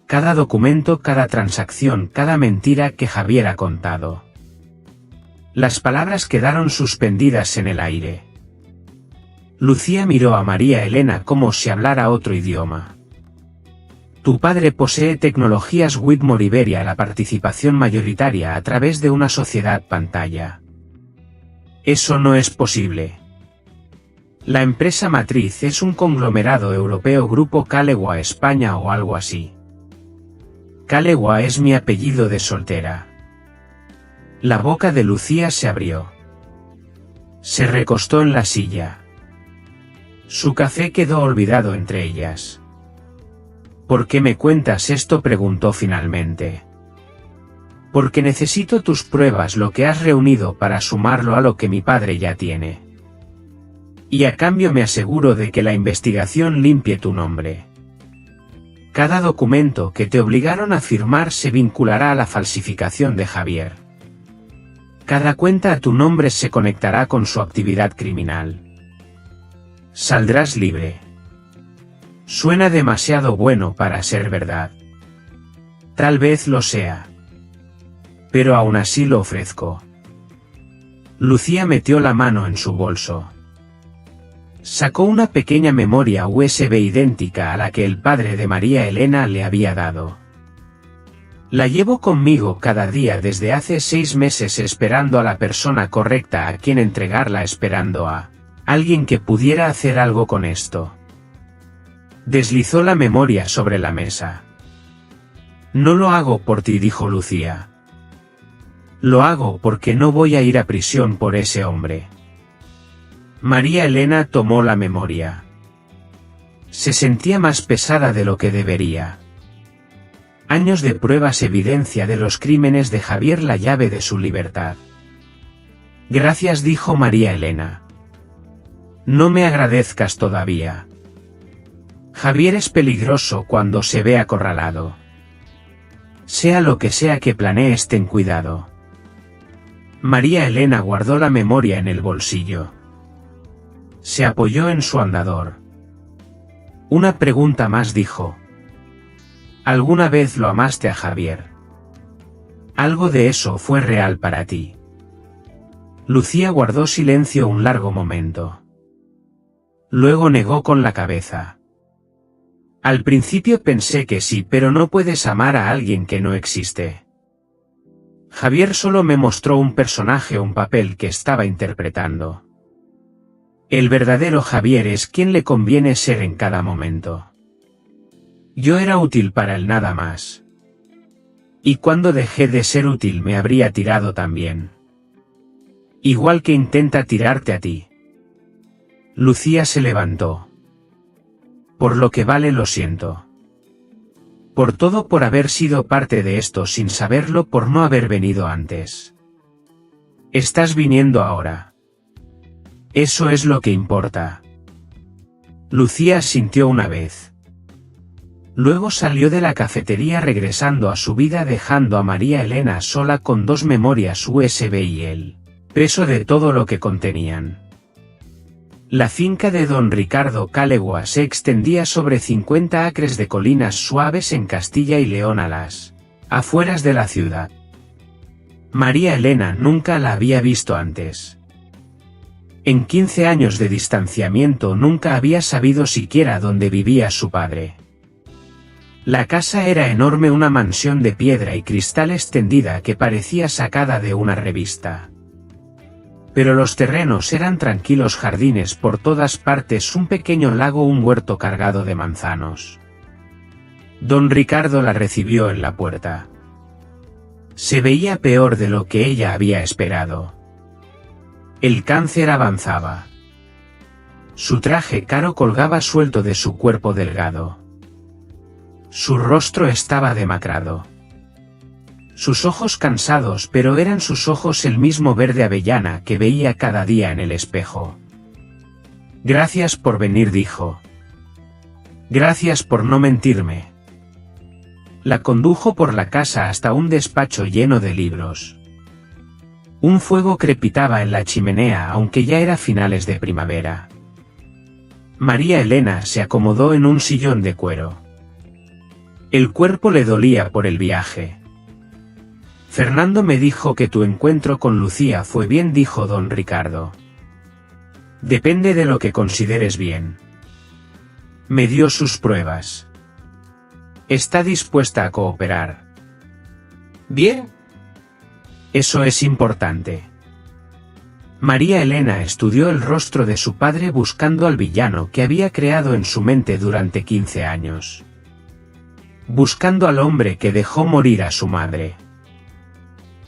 Cada documento, cada transacción, cada mentira que Javier ha contado. Las palabras quedaron suspendidas en el aire. Lucía miró a María Elena como si hablara otro idioma. Tu padre posee tecnologías Whitmore Iberia, la participación mayoritaria a través de una sociedad pantalla. Eso no es posible. La empresa matriz es un conglomerado europeo, Grupo Calewa España o algo así. Calewa es mi apellido de soltera. La boca de Lucía se abrió. Se recostó en la silla. Su café quedó olvidado entre ellas. ¿Por qué me cuentas esto?, preguntó finalmente. Porque necesito tus pruebas, lo que has reunido, para sumarlo a lo que mi padre ya tiene. Y a cambio me aseguro de que la investigación limpie tu nombre. Cada documento que te obligaron a firmar se vinculará a la falsificación de Javier. Cada cuenta a tu nombre se conectará con su actividad criminal. Saldrás libre. Suena demasiado bueno para ser verdad. Tal vez lo sea. Pero aún así lo ofrezco. Lucía metió la mano en su bolso. Sacó una pequeña memoria USB idéntica a la que el padre de María Elena le había dado. La llevo conmigo cada día desde hace 6 meses, esperando a la persona correcta a quien entregarla, esperando a alguien que pudiera hacer algo con esto. Deslizó la memoria sobre la mesa. No lo hago por ti, dijo Lucía. Lo hago porque no voy a ir a prisión por ese hombre. María Elena tomó la memoria. Se sentía más pesada de lo que debería. Años de pruebas, evidencia de los crímenes de Javier, la llave de su libertad. Gracias, dijo María Elena. No me agradezcas todavía. Javier es peligroso cuando se ve acorralado. Sea lo que sea que planees, ten cuidado. María Elena guardó la memoria en el bolsillo. Se apoyó en su andador. Una pregunta más, dijo. ¿Alguna vez lo amaste a Javier? ¿Algo de eso fue real para ti? Lucía guardó silencio un largo momento. Luego negó con la cabeza. Al principio pensé que sí, pero no puedes amar a alguien que no existe. Javier solo me mostró un personaje, un papel que estaba interpretando. El verdadero Javier es quien le conviene ser en cada momento. Yo era útil para él, nada más. Y cuando dejé de ser útil me habría tirado también. Igual que intenta tirarte a ti. Lucía se levantó. Por lo que vale, lo siento. Por todo, por haber sido parte de esto sin saberlo, por no haber venido antes. Estás viniendo ahora. Eso es lo que importa. Lucía asintió una vez. Luego salió de la cafetería, regresando a su vida, dejando a María Elena sola con 2 memorias USB y el peso de todo lo que contenían. La finca de don Ricardo Calewa se extendía sobre 50 acres de colinas suaves en Castilla y León, a las afueras de la ciudad. María Elena nunca la había visto antes. En 15 años de distanciamiento nunca había sabido siquiera dónde vivía su padre. La casa era enorme, una mansión de piedra y cristal extendida que parecía sacada de una revista. Pero los terrenos eran tranquilos, jardines por todas partes, un pequeño lago, un huerto cargado de manzanos. Don Ricardo la recibió en la puerta. Se veía peor de lo que ella había esperado. El cáncer avanzaba. Su traje caro colgaba suelto de su cuerpo delgado. Su rostro estaba demacrado. Sus ojos cansados, pero eran sus ojos el mismo verde avellana que veía cada día en el espejo. Gracias por venir, dijo. Gracias por no mentirme. La condujo por la casa hasta un despacho lleno de libros. Un fuego crepitaba en la chimenea aunque ya era finales de primavera. María Elena se acomodó en un sillón de cuero. El cuerpo le dolía por el viaje. Fernando me dijo que tu encuentro con Lucía fue bien, dijo don Ricardo. Depende de lo que consideres bien. Me dio sus pruebas. Está dispuesta a cooperar. Bien. Eso es importante. María Elena estudió el rostro de su padre buscando al villano que había creado en su mente durante 15 años. Buscando al hombre que dejó morir a su madre.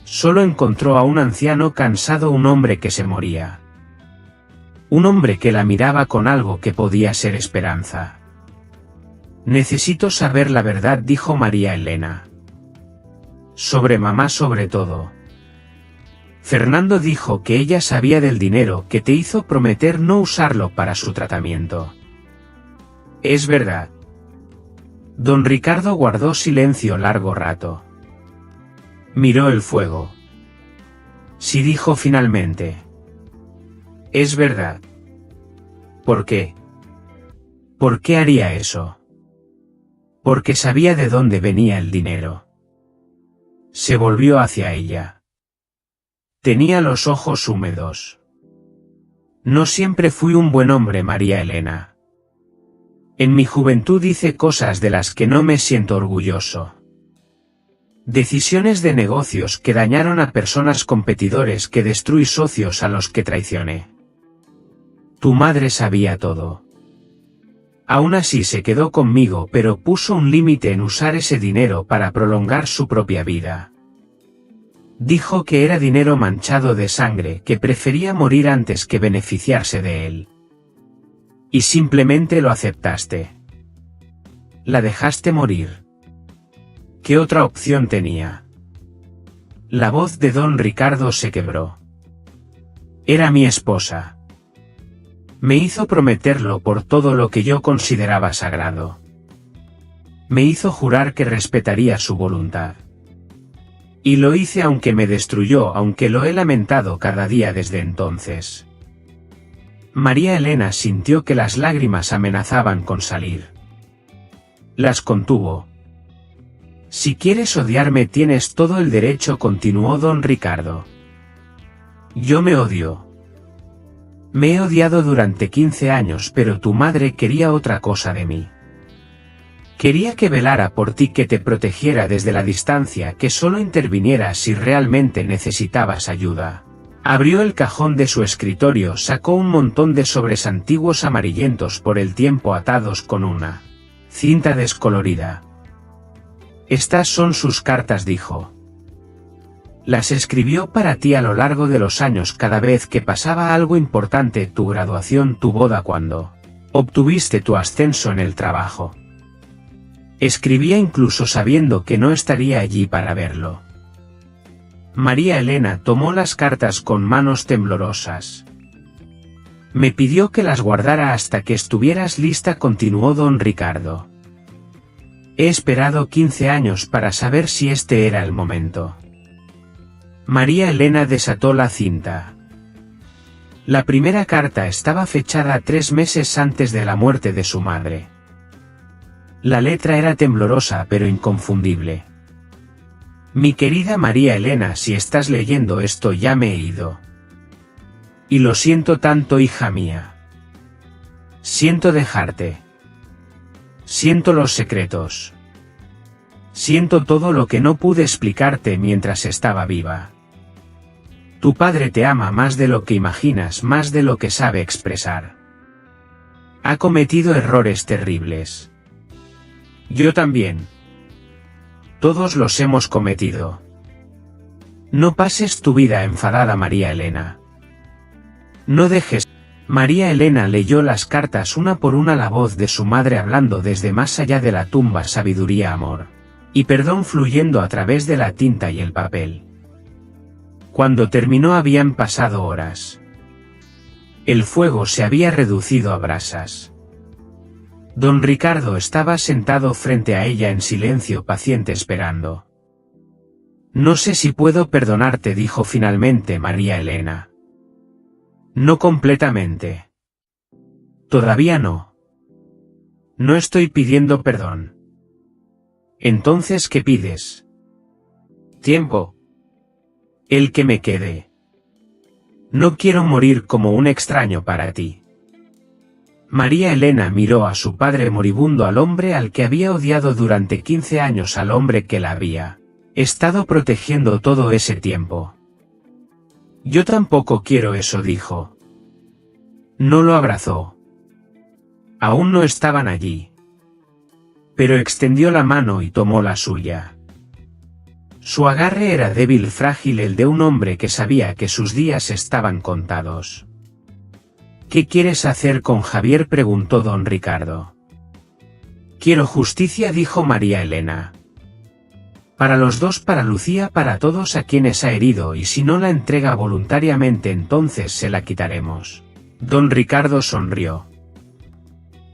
Solo encontró a un anciano cansado, un hombre que se moría. Un hombre que la miraba con algo que podía ser esperanza. Necesito saber la verdad, dijo María Elena. Sobre mamá sobre todo. Fernando dijo que ella sabía del dinero que te hizo prometer no usarlo para su tratamiento. Es verdad. Don Ricardo guardó silencio largo rato. Miró el fuego. Sí, dijo finalmente. Es verdad. ¿Por qué? ¿Por qué haría eso? Porque sabía de dónde venía el dinero. Se volvió hacia ella. Tenía los ojos húmedos. No siempre fui un buen hombre, María Elena. En mi juventud hice cosas de las que no me siento orgulloso. Decisiones de negocios que dañaron a personas, competidores que destruí, socios a los que traicioné. Tu madre sabía todo. Aún así se quedó conmigo, pero puso un límite en usar ese dinero para prolongar su propia vida. Dijo que era dinero manchado de sangre, que prefería morir antes que beneficiarse de él. Y simplemente lo aceptaste. La dejaste morir. ¿Qué otra opción tenía? La voz de don Ricardo se quebró. Era mi esposa. Me hizo prometerlo por todo lo que yo consideraba sagrado. Me hizo jurar que respetaría su voluntad. Y lo hice aunque me destruyó, aunque lo he lamentado cada día desde entonces. María Elena sintió que las lágrimas amenazaban con salir. Las contuvo. Si quieres odiarme tienes todo el derecho, continuó don Ricardo. Yo me odio. Me he odiado durante 15 años, pero tu madre quería otra cosa de mí. Quería que velara por ti, que te protegiera desde la distancia, que solo interviniera si realmente necesitabas ayuda. Abrió el cajón de su escritorio, sacó un montón de sobres antiguos amarillentos por el tiempo atados con una cinta descolorida. Estas son sus cartas, dijo. Las escribió para ti a lo largo de los años, cada vez que pasaba algo importante, tu graduación, tu boda, cuando obtuviste tu ascenso en el trabajo. Escribía incluso sabiendo que no estaría allí para verlo. María Elena tomó las cartas con manos temblorosas. Me pidió que las guardara hasta que estuvieras lista, continuó don Ricardo. He esperado 15 años para saber si este era el momento. María Elena desató la cinta. La primera carta estaba fechada 3 meses antes de la muerte de su madre. La letra era temblorosa pero inconfundible. Mi querida María Elena, si estás leyendo esto ya me he ido. Y lo siento tanto, hija mía. Siento dejarte. Siento los secretos. Siento todo lo que no pude explicarte mientras estaba viva. Tu padre te ama más de lo que imaginas, más de lo que sabe expresar. Ha cometido errores terribles. Yo también. Todos los hemos cometido. No pases tu vida enfadada, María Elena. No dejes. María Elena leyó las cartas una por una, la voz de su madre hablando desde más allá de la tumba, sabiduría, amor y perdón fluyendo a través de la tinta y el papel. Cuando terminó habían pasado horas. El fuego se había reducido a brasas. Don Ricardo estaba sentado frente a ella en silencio paciente esperando. No sé si puedo perdonarte, dijo finalmente María Elena. No completamente. Todavía no. No estoy pidiendo perdón. Entonces, ¿qué pides? Tiempo. El que me quede. No quiero morir como un extraño para ti. María Elena miró a su padre moribundo, al hombre al que había odiado durante 15 años, al hombre que la había estado protegiendo todo ese tiempo. Yo tampoco quiero eso, dijo. No lo abrazó. Aún no estaban allí. Pero extendió la mano y tomó la suya. Su agarre era débil, frágil, el de un hombre que sabía que sus días estaban contados. ¿Qué quieres hacer con Javier?, preguntó don Ricardo. Quiero justicia, dijo María Elena. Para los dos, para Lucía, para todos a quienes ha herido, y si no la entrega voluntariamente, entonces se la quitaremos. Don Ricardo sonrió.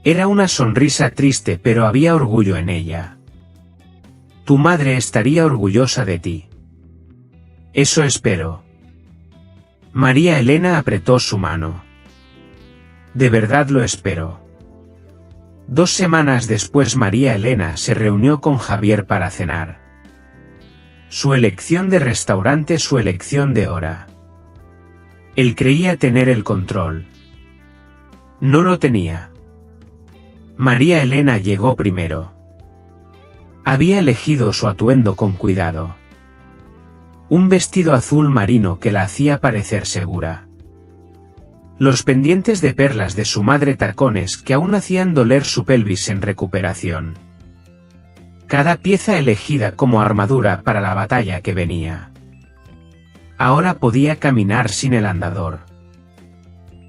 Era una sonrisa triste, pero había orgullo en ella. Tu madre estaría orgullosa de ti. Eso espero. María Elena apretó su mano. De verdad lo espero. 2 semanas después, María Elena se reunió con Javier para cenar. Su elección de restaurante, su elección de hora. Él creía tener el control. No lo tenía. María Elena llegó primero. Había elegido su atuendo con cuidado. Un vestido azul marino que la hacía parecer segura. Los pendientes de perlas de su madre, tacones que aún hacían doler su pelvis en recuperación. Cada pieza elegida como armadura para la batalla que venía. Ahora podía caminar sin el andador.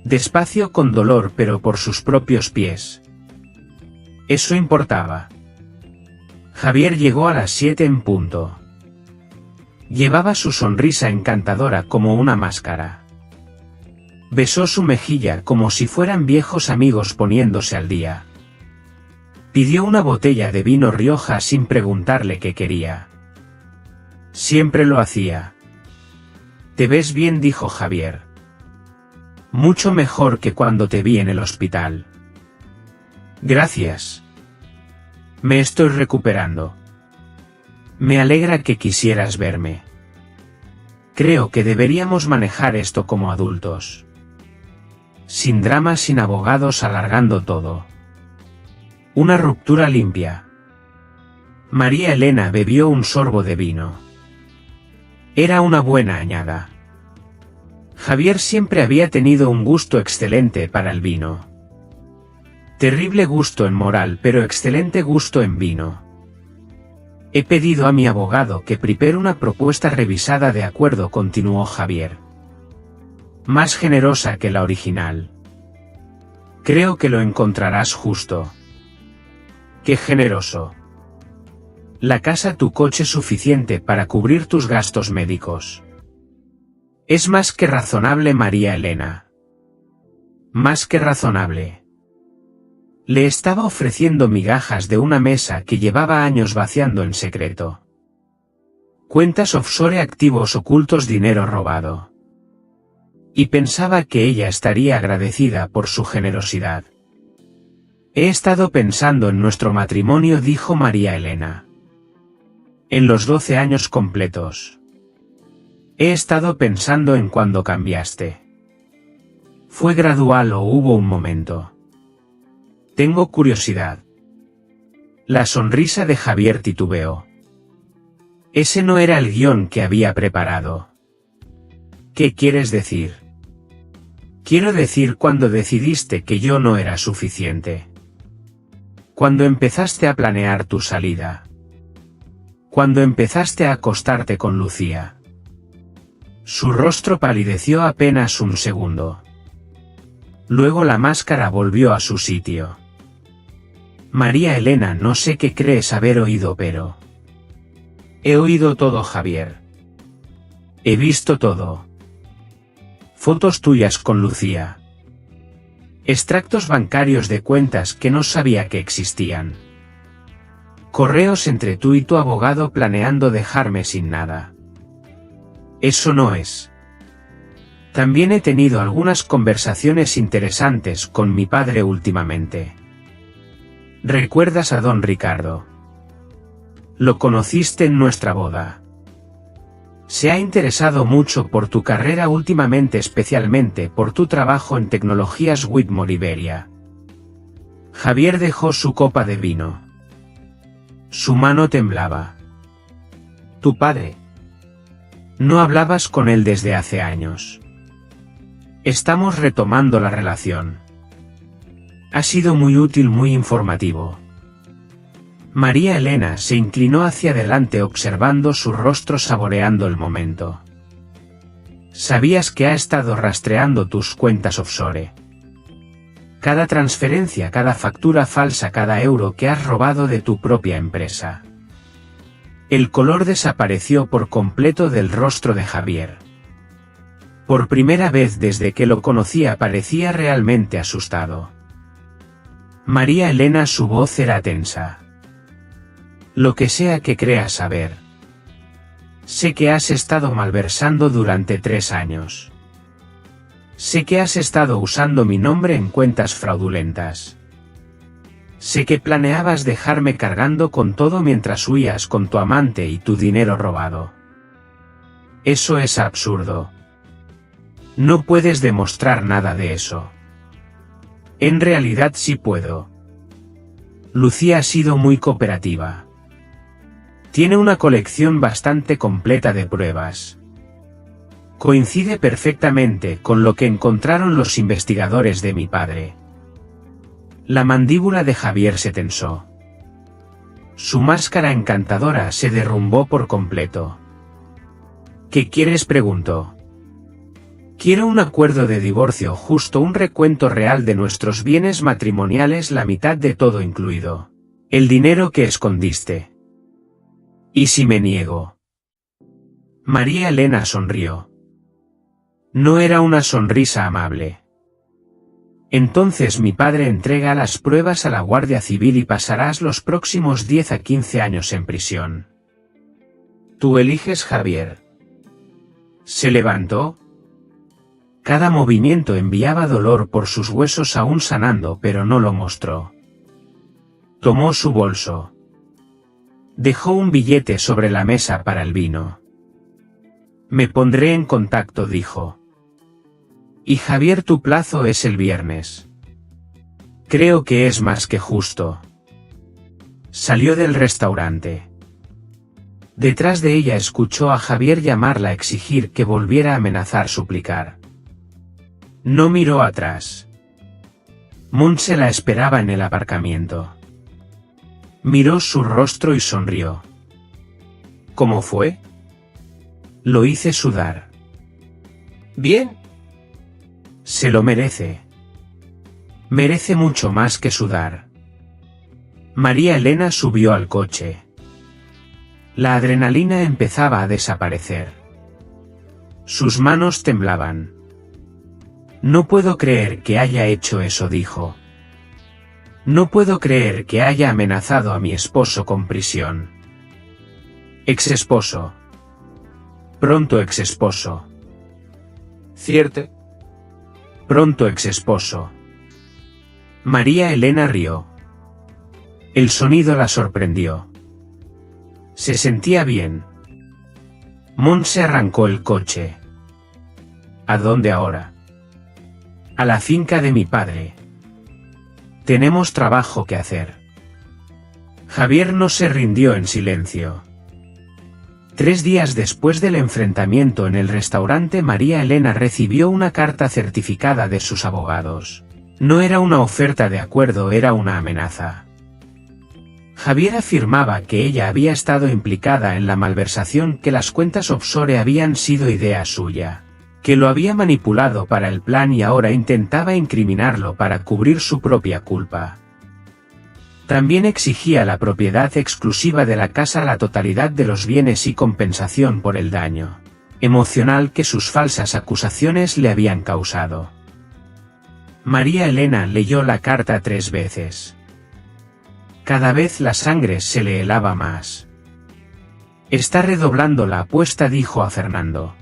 Despacio, con dolor, pero por sus propios pies. Eso importaba. Javier llegó a las 7 en punto. Llevaba su sonrisa encantadora como una máscara. Besó su mejilla como si fueran viejos amigos poniéndose al día. Pidió una botella de vino Rioja sin preguntarle qué quería. Siempre lo hacía. Te ves bien, dijo Javier. Mucho mejor que cuando te vi en el hospital. Gracias. Me estoy recuperando. Me alegra que quisieras verme. Creo que deberíamos manejar esto como adultos. Sin dramas, sin abogados, alargando todo. Una ruptura limpia. María Elena bebió un sorbo de vino. Era una buena añada. Javier siempre había tenido un gusto excelente para el vino. Terrible gusto en moral, pero excelente gusto en vino. He pedido a mi abogado que prepare una propuesta revisada. De acuerdo, continuó Javier. Más generosa que la original. Creo que lo encontrarás justo. Qué generoso. La casa, tu coche, suficiente para cubrir tus gastos médicos. Es más que razonable, María Elena. Más que razonable. Le estaba ofreciendo migajas de una mesa que llevaba años vaciando en secreto. Cuentas offshore, activos ocultos, dinero robado. Y pensaba que ella estaría agradecida por su generosidad. He estado pensando en nuestro matrimonio, dijo María Elena. En los 12 años completos. He estado pensando en cuando cambiaste. ¿Fue gradual o hubo un momento? Tengo curiosidad. La sonrisa de Javier titubeó. Ese no era el guión que había preparado. ¿Qué quieres decir? Quiero decir cuando decidiste que yo no era suficiente. Cuando empezaste a planear tu salida. Cuando empezaste a acostarte con Lucía. Su rostro palideció apenas un segundo. Luego la máscara volvió a su sitio. María Elena, no sé qué crees haber oído, pero... He oído todo, Javier. He visto todo. Fotos tuyas con Lucía. Extractos bancarios de cuentas que no sabía que existían. Correos entre tú y tu abogado planeando dejarme sin nada. Eso no es. También he tenido algunas conversaciones interesantes con mi padre últimamente. ¿Recuerdas a don Ricardo? Lo conociste en nuestra boda. Se ha interesado mucho por tu carrera últimamente, especialmente por tu trabajo en tecnologías Whitmore Iberia. Javier dejó su copa de vino. Su mano temblaba. ¿Tu padre? No hablabas con él desde hace años. Estamos retomando la relación. Ha sido muy útil, muy informativo. María Elena se inclinó hacia adelante observando su rostro, saboreando el momento. ¿Sabías que ha estado rastreando tus cuentas offshore? Cada transferencia, cada factura falsa, cada euro que has robado de tu propia empresa. El color desapareció por completo del rostro de Javier. Por primera vez desde que lo conocía parecía realmente asustado. María Elena, su voz era tensa. Lo que sea que creas saber. Sé que has estado malversando durante 3 años. Sé que has estado usando mi nombre en cuentas fraudulentas. Sé que planeabas dejarme cargando con todo mientras huías con tu amante y tu dinero robado. Eso es absurdo. No puedes demostrar nada de eso. En realidad sí puedo. Lucía ha sido muy cooperativa. Tiene una colección bastante completa de pruebas. Coincide perfectamente con lo que encontraron los investigadores de mi padre. La mandíbula de Javier se tensó. Su máscara encantadora se derrumbó por completo. ¿Qué quieres?, preguntó. Quiero un acuerdo de divorcio justo, un recuento real de nuestros bienes matrimoniales, la mitad de todo incluido. El dinero que escondiste. ¿Y si me niego? María Elena sonrió. No era una sonrisa amable. Entonces mi padre entrega las pruebas a la Guardia Civil y pasarás los próximos 10 a 15 años en prisión. Tú eliges, Javier. Se levantó. Cada movimiento enviaba dolor por sus huesos aún sanando, pero no lo mostró. Tomó su bolso. Dejó un billete sobre la mesa para el vino. Me pondré en contacto, dijo. Y Javier, tu plazo es el viernes. Creo que es más que justo. Salió del restaurante. Detrás de ella escuchó a Javier llamarla, exigir que volviera, a amenazar, suplicar. No miró atrás. Montse la esperaba en el aparcamiento. Miró su rostro y sonrió. ¿Cómo fue? Lo hice sudar. Bien. Se lo merece. Merece mucho más que sudar. María Elena subió al coche. La adrenalina empezaba a desaparecer. Sus manos temblaban. No puedo creer que haya hecho eso, dijo. No puedo creer que haya amenazado a mi esposo con prisión. Exesposo. Pronto exesposo. ¿Cierto? Pronto exesposo. María Elena rió. El sonido la sorprendió. Se sentía bien. Montse arrancó el coche. ¿A dónde ahora? A la finca de mi padre. Tenemos trabajo que hacer. Javier no se rindió en silencio. 3 días después del enfrentamiento en el restaurante, María Elena recibió una carta certificada de sus abogados. No era una oferta de acuerdo, era una amenaza. Javier afirmaba que ella había estado implicada en la malversación, que las cuentas offshore habían sido idea suya, que lo había manipulado para el plan y ahora intentaba incriminarlo para cubrir su propia culpa. También exigía la propiedad exclusiva de la casa, la totalidad de los bienes y compensación por el daño emocional que sus falsas acusaciones le habían causado. María Elena leyó la carta 3 veces. Cada vez la sangre se le helaba más. Está redoblando la apuesta, dijo a Fernando.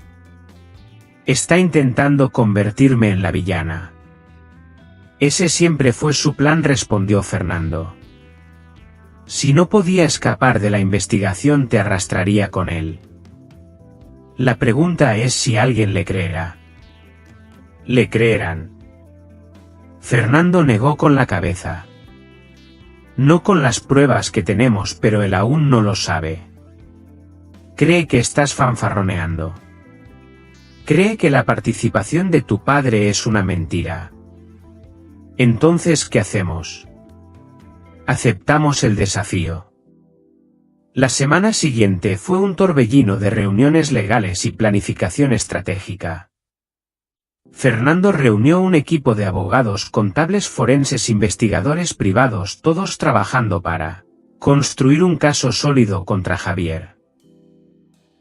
Está intentando convertirme en la villana. Ese siempre fue su plan, respondió Fernando. Si no podía escapar de la investigación, te arrastraría con él. La pregunta es si alguien le creerá. Le creerán. Fernando negó con la cabeza. No con las pruebas que tenemos, pero él aún no lo sabe. Cree que estás fanfarroneando. Cree que la participación de tu padre es una mentira. Entonces, ¿qué hacemos? Aceptamos el desafío. La semana siguiente fue un torbellino de reuniones legales y planificación estratégica. Fernando reunió un equipo de abogados, contables, forenses, investigadores privados, todos trabajando para construir un caso sólido contra Javier.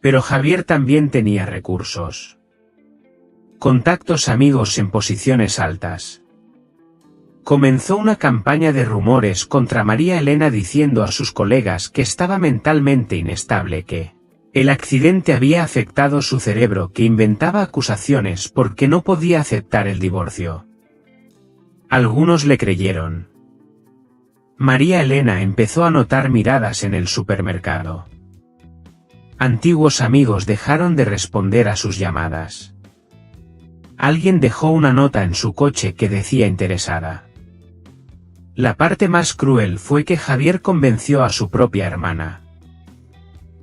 Pero Javier también tenía recursos. Contactos, amigos en posiciones altas. Comenzó una campaña de rumores contra María Elena, diciendo a sus colegas que estaba mentalmente inestable, que el accidente había afectado su cerebro, que inventaba acusaciones porque no podía aceptar el divorcio. Algunos le creyeron. María Elena empezó a notar miradas en el supermercado. Antiguos amigos dejaron de responder a sus llamadas. Alguien dejó una nota en su coche que decía interesada. La parte más cruel fue que Javier convenció a su propia hermana.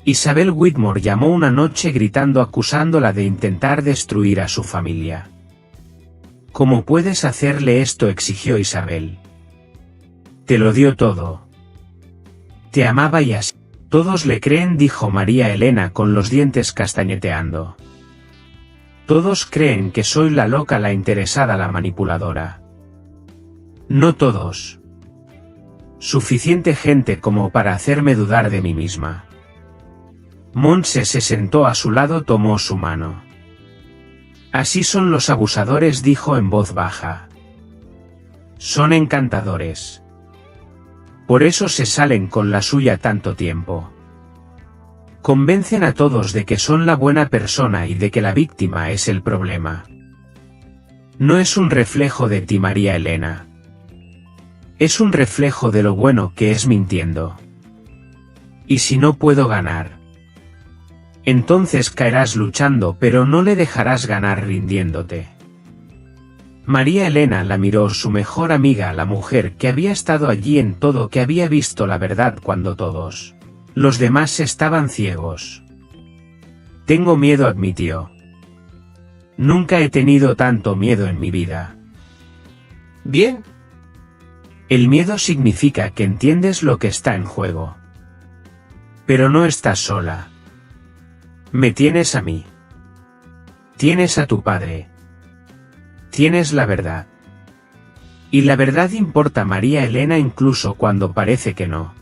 Isabel Whitmore llamó una noche gritando, acusándola de intentar destruir a su familia. ¿Cómo puedes hacerle esto?, exigió Isabel. Te lo dio todo. Te amaba y así. Todos le creen, dijo María Elena con los dientes castañeteando. Todos creen que soy la loca, la interesada, la manipuladora. No todos. Suficiente gente como para hacerme dudar de mí misma. Montse se sentó a su lado, tomó su mano. Así son los abusadores, dijo en voz baja. Son encantadores. Por eso se salen con la suya tanto tiempo. Convencen a todos de que son la buena persona y de que la víctima es el problema. No es un reflejo de ti, María Elena. Es un reflejo de lo bueno que es mintiendo. ¿Y si no puedo ganar? Entonces caerás luchando, pero no le dejarás ganar rindiéndote. María Elena la miró, su mejor amiga, la mujer que había estado allí en todo, que había visto la verdad cuando todos los demás estaban ciegos. Tengo miedo, admitió. Nunca he tenido tanto miedo en mi vida. Bien. El miedo significa que entiendes lo que está en juego. Pero no estás sola. Me tienes a mí. Tienes a tu padre. Tienes la verdad. Y la verdad importa, María Elena, incluso cuando parece que no.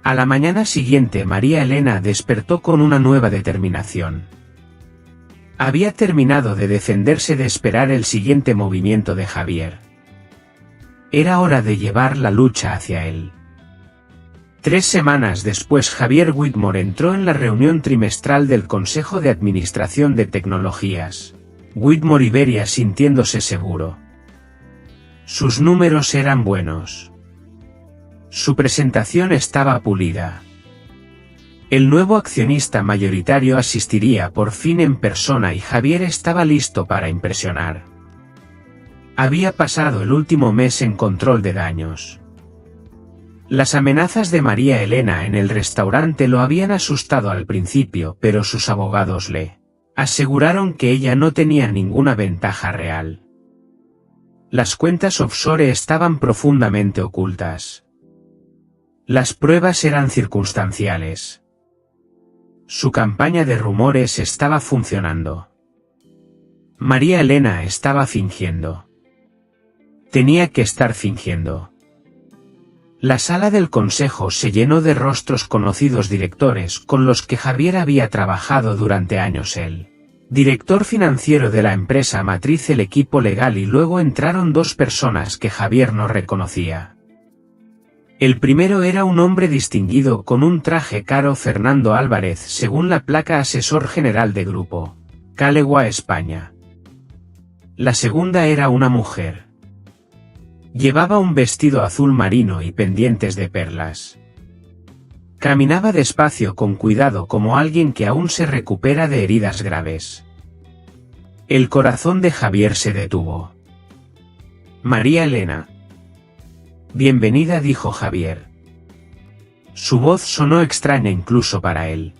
A la mañana siguiente María Elena despertó con una nueva determinación. Había terminado de defenderse, de esperar el siguiente movimiento de Javier. Era hora de llevar la lucha hacia él. 3 semanas después, Javier Whitmore entró en la reunión trimestral del Consejo de Administración de Tecnologías. Whitmore Iberia, sintiéndose seguro. Sus números eran buenos. Su presentación estaba pulida. El nuevo accionista mayoritario asistiría por fin en persona y Javier estaba listo para impresionar. Había pasado el último mes en control de daños. Las amenazas de María Elena en el restaurante lo habían asustado al principio, pero sus abogados le aseguraron que ella no tenía ninguna ventaja real. Las cuentas offshore estaban profundamente ocultas. Las pruebas eran circunstanciales. Su campaña de rumores estaba funcionando. María Elena estaba fingiendo. Tenía que estar fingiendo. La sala del consejo se llenó de rostros conocidos, directores con los que Javier había trabajado durante años. Él Director financiero de la empresa matriz, el equipo legal, y luego entraron dos personas que Javier no reconocía. El primero era un hombre distinguido con un traje caro, Fernando Álvarez, según la placa, asesor general de Grupo Calegua, España. La segunda era una mujer. Llevaba un vestido azul marino y pendientes de perlas. Caminaba despacio, con cuidado, como alguien que aún se recupera de heridas graves. El corazón de Javier se detuvo. María Elena. Bienvenida, dijo Javier. Su voz sonó extraña incluso para él.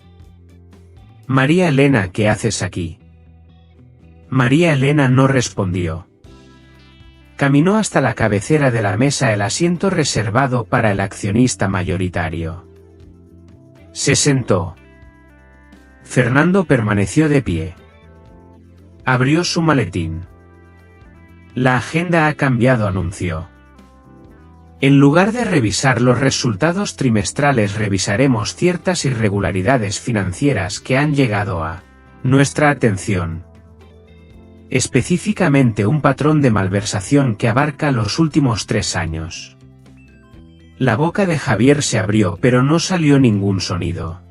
María Elena, ¿qué haces aquí? María Elena no respondió. Caminó hasta la cabecera de la mesa, el asiento reservado para el accionista mayoritario. Se sentó. Fernando permaneció de pie. Abrió su maletín. La agenda ha cambiado, anunció. En lugar de revisar los resultados trimestrales, revisaremos ciertas irregularidades financieras que han llegado a nuestra atención. Específicamente un patrón de malversación que abarca los últimos 3 años. La boca de Javier se abrió, pero no salió ningún sonido.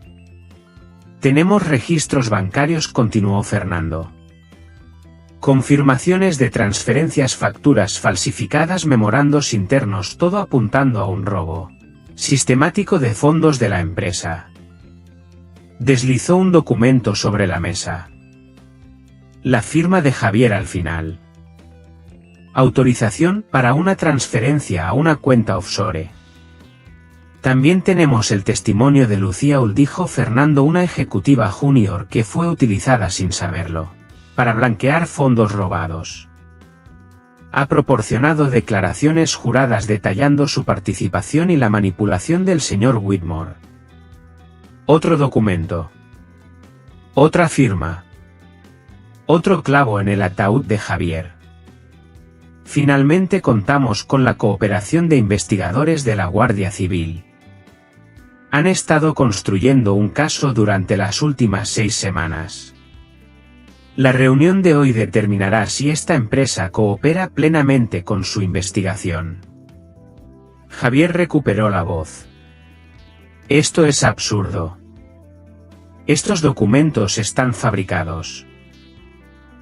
Tenemos registros bancarios, continuó Fernando. Confirmaciones de transferencias, facturas falsificadas, memorandos internos, todo apuntando a un robo sistemático de fondos de la empresa. Deslizó un documento sobre la mesa. La firma de Javier al final. Autorización para una transferencia a una cuenta offshore. También tenemos el testimonio de Lucía Ull, dijo Fernando, una ejecutiva junior que fue utilizada sin saberlo para blanquear fondos robados. Ha proporcionado declaraciones juradas detallando su participación y la manipulación del señor Whitmore. Otro documento. Otra firma. Otro clavo en el ataúd de Javier. Finalmente contamos con la cooperación de investigadores de la Guardia Civil. Han estado construyendo un caso durante las últimas 6 semanas. La reunión de hoy determinará si esta empresa coopera plenamente con su investigación. Javier recuperó la voz. Esto es absurdo. Estos documentos están fabricados.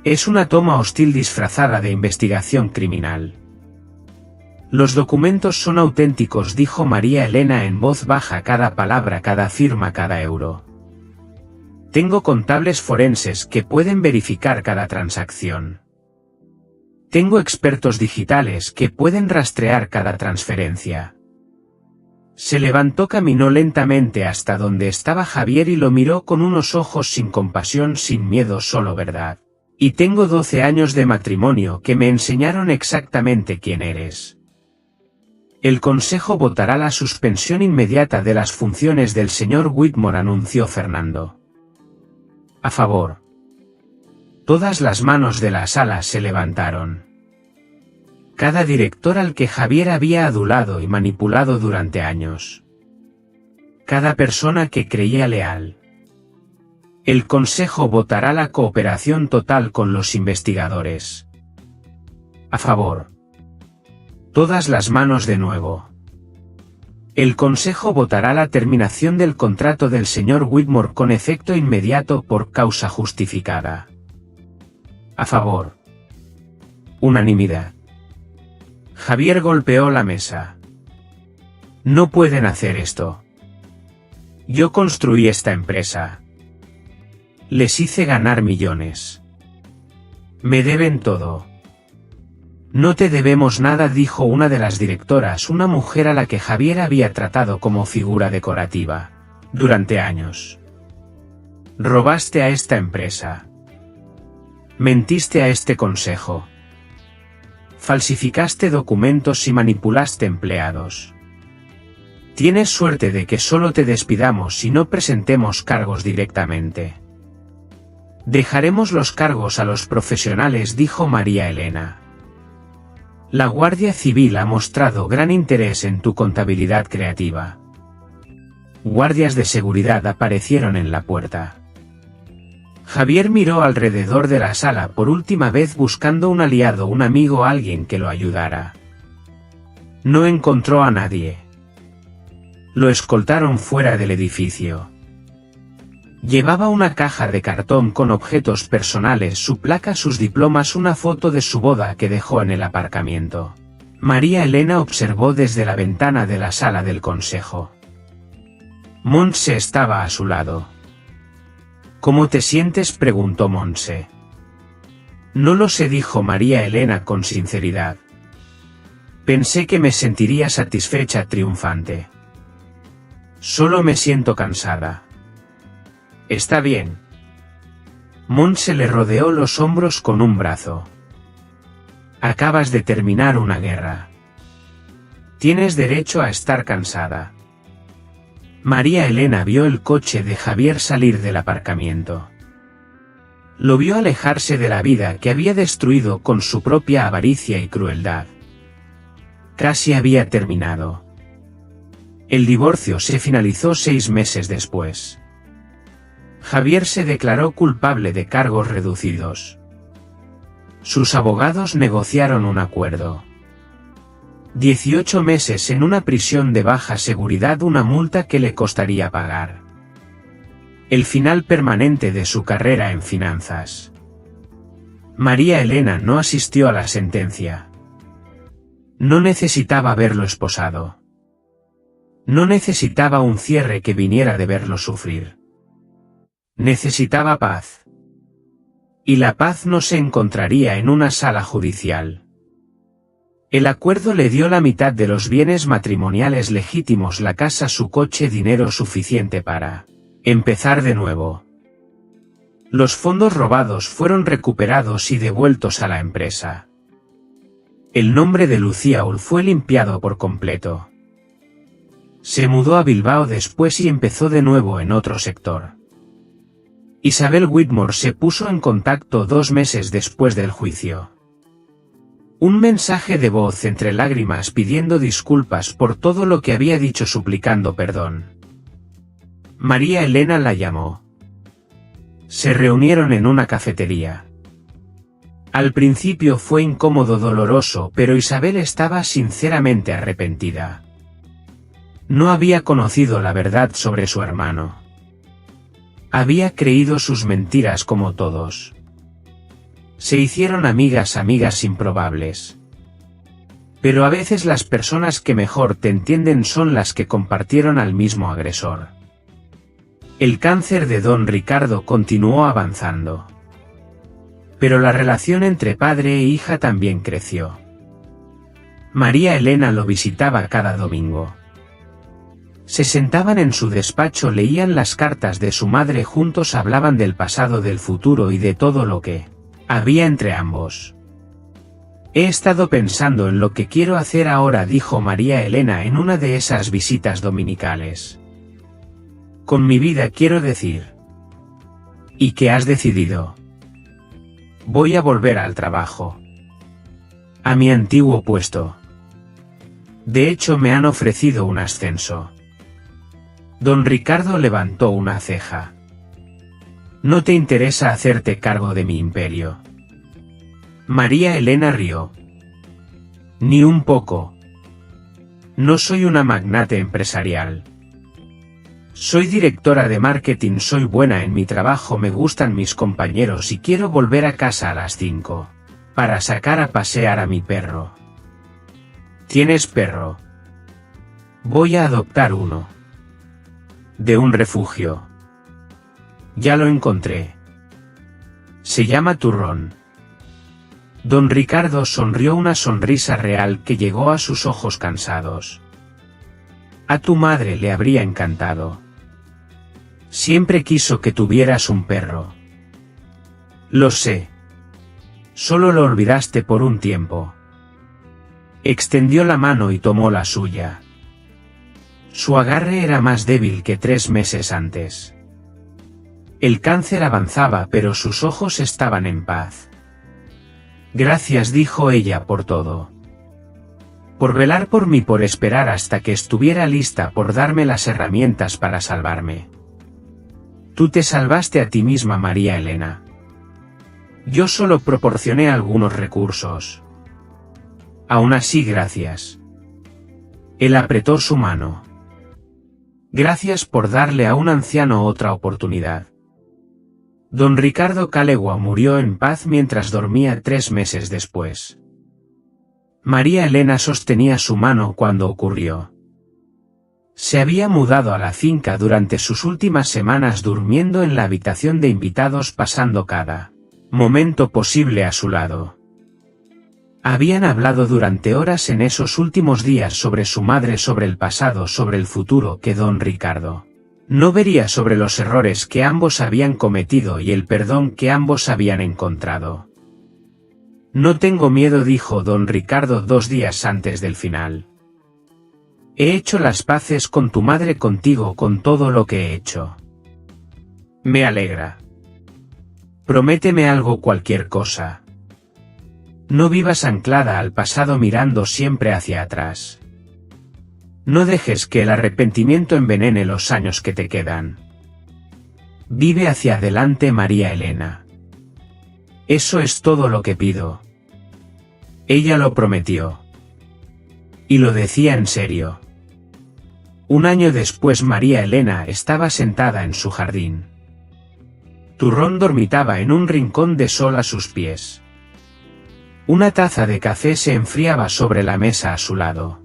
Es una toma hostil disfrazada de investigación criminal. Los documentos son auténticos, dijo María Elena en voz baja, cada palabra, cada firma, cada euro. Tengo contables forenses que pueden verificar cada transacción. Tengo expertos digitales que pueden rastrear cada transferencia. Se levantó, caminó lentamente hasta donde estaba Javier y lo miró con unos ojos sin compasión, sin miedo, solo verdad. Y tengo 12 años de matrimonio que me enseñaron exactamente quién eres. El Consejo votará la suspensión inmediata de las funciones del señor Whitmore, anunció Fernando. A favor. Todas las manos de la sala se levantaron. Cada director al que Javier había adulado y manipulado durante años. Cada persona que creía leal. El Consejo votará la cooperación total con los investigadores. A favor. Todas las manos de nuevo. El Consejo votará la terminación del contrato del señor Whitmore con efecto inmediato por causa justificada. A favor. Unanimidad. Javier golpeó la mesa. No pueden hacer esto. Yo construí esta empresa. Les hice ganar millones. Me deben todo. No te debemos nada, dijo una de las directoras, una mujer a la que Javier había tratado como figura decorativa durante años. Robaste a esta empresa. Mentiste a este consejo. Falsificaste documentos y manipulaste empleados. Tienes suerte de que solo te despidamos si no presentemos cargos directamente. Dejaremos los cargos a los profesionales, dijo María Elena. La Guardia Civil ha mostrado gran interés en tu contabilidad creativa. Guardias de seguridad aparecieron en la puerta. Javier miró alrededor de la sala por última vez buscando un aliado, un amigo, alguien que lo ayudara. No encontró a nadie. Lo escoltaron fuera del edificio. Llevaba una caja de cartón con objetos personales, su placa, sus diplomas, una foto de su boda que dejó en el aparcamiento. María Elena observó desde la ventana de la sala del consejo. Montse estaba a su lado. ¿Cómo te sientes?, preguntó Montse. No lo sé, dijo María Elena con sinceridad. Pensé que me sentiría satisfecha, triunfante. Solo me siento cansada. Está bien. Montse le rodeó los hombros con un brazo. Acabas de terminar una guerra. Tienes derecho a estar cansada. María Elena vio el coche de Javier salir del aparcamiento. Lo vio alejarse de la vida que había destruido con su propia avaricia y crueldad. Casi había terminado. El divorcio se finalizó 6 meses después. Javier se declaró culpable de cargos reducidos. Sus abogados negociaron un acuerdo. 18 meses en una prisión de baja seguridad, una multa que le costaría pagar. El final permanente de su carrera en finanzas. María Elena no asistió a la sentencia. No necesitaba verlo esposado. No necesitaba un cierre que viniera de verlo sufrir. Necesitaba paz. Y la paz no se encontraría en una sala judicial. El acuerdo le dio la mitad de los bienes matrimoniales legítimos, la casa, su coche, dinero suficiente para empezar de nuevo. Los fondos robados fueron recuperados y devueltos a la empresa. El nombre de Lucía Ull fue limpiado por completo. Se mudó a Bilbao después y empezó de nuevo en otro sector. Isabel Whitmore se puso en contacto 2 meses después del juicio. Un mensaje de voz entre lágrimas pidiendo disculpas por todo lo que había dicho, suplicando perdón. María Elena la llamó. Se reunieron en una cafetería. Al principio fue incómodo, doloroso, pero Isabel estaba sinceramente arrepentida. No había conocido la verdad sobre su hermano. Había creído sus mentiras como todos. Se hicieron amigas improbables. Pero a veces las personas que mejor te entienden son las que compartieron al mismo agresor. El cáncer de don Ricardo continuó avanzando. Pero la relación entre padre e hija también creció. María Elena lo visitaba cada domingo. Se sentaban en su despacho, leían las cartas de su madre juntos, hablaban del pasado, del futuro y de todo lo que había entre ambos. He estado pensando en lo que quiero hacer ahora, dijo María Elena en una de esas visitas dominicales. Con mi vida, quiero decir. ¿Y qué has decidido? Voy a volver al trabajo. A mi antiguo puesto. De hecho, me han ofrecido un ascenso. Don Ricardo levantó una ceja. ¿No te interesa hacerte cargo de mi imperio? María Elena rió. Ni un poco. No soy una magnate empresarial. Soy directora de marketing, soy buena en mi trabajo, me gustan mis compañeros y quiero volver a casa a las 5. Para sacar a pasear a mi perro. ¿Tienes perro? Voy a adoptar uno. De un refugio. Ya lo encontré. Se llama Turrón. Don Ricardo sonrió, una sonrisa real que llegó a sus ojos cansados. A tu madre le habría encantado. Siempre quiso que tuvieras un perro. Lo sé. Solo lo olvidaste por un tiempo. Extendió la mano y tomó la suya. Su agarre era más débil que 3 meses antes. El cáncer avanzaba, pero sus ojos estaban en paz. Gracias, dijo ella, por todo. Por velar por mí, por esperar hasta que estuviera lista, por darme las herramientas para salvarme. Tú te salvaste a ti misma, María Elena. Yo solo proporcioné algunos recursos. Aún así, gracias. Él apretó su mano. Gracias por darle a un anciano otra oportunidad. Don Ricardo Calegua murió en paz mientras dormía 3 meses después. María Elena sostenía su mano cuando ocurrió. Se había mudado a la finca durante sus últimas semanas, durmiendo en la habitación de invitados, pasando cada momento posible a su lado. Habían hablado durante horas en esos últimos días sobre su madre, sobre el pasado, sobre el futuro que don Ricardo no vería, sobre los errores que ambos habían cometido y el perdón que ambos habían encontrado. No tengo miedo, dijo don Ricardo 2 días antes del final. He hecho las paces con tu madre, contigo, con todo lo que he hecho. Me alegra. Prométeme algo, cualquier cosa. No vivas anclada al pasado mirando siempre hacia atrás. No dejes que el arrepentimiento envenene los años que te quedan. Vive hacia adelante, María Elena. Eso es todo lo que pido. Ella lo prometió. Y lo decía en serio. 1 año después, María Elena estaba sentada en su jardín. Turrón dormitaba en un rincón de sol a sus pies. Una taza de café se enfriaba sobre la mesa a su lado.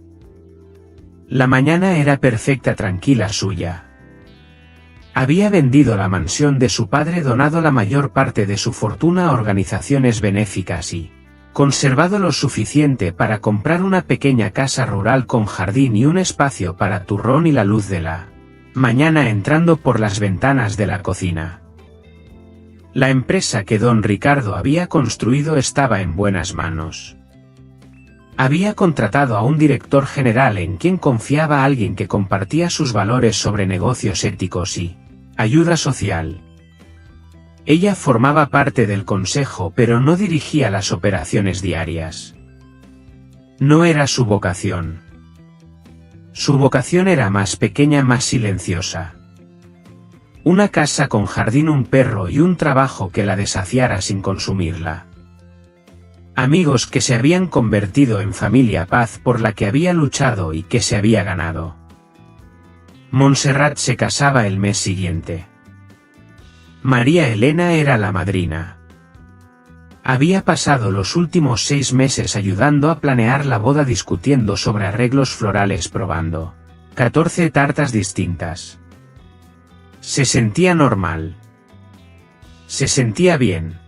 La mañana era perfecta, tranquila, suya. Había vendido la mansión de su padre, donado la mayor parte de su fortuna a organizaciones benéficas y conservado lo suficiente para comprar una pequeña casa rural con jardín y un espacio para Turrón y la luz de la mañana entrando por las ventanas de la cocina. La empresa que don Ricardo había construido estaba en buenas manos. Había contratado a un director general en quien confiaba, alguien que compartía sus valores sobre negocios éticos y ayuda social. Ella formaba parte del consejo, pero no dirigía las operaciones diarias. No era su vocación. Su vocación era más pequeña, más silenciosa. Una casa con jardín, un perro y un trabajo que la desafiara sin consumirla. Amigos que se habían convertido en familia, paz por la que había luchado y que se había ganado. Montserrat se casaba el mes siguiente. María Elena era la madrina. Había pasado los últimos 6 meses ayudando a planear la boda, discutiendo sobre arreglos florales, probando 14 tartas distintas. Se sentía normal. Se sentía bien.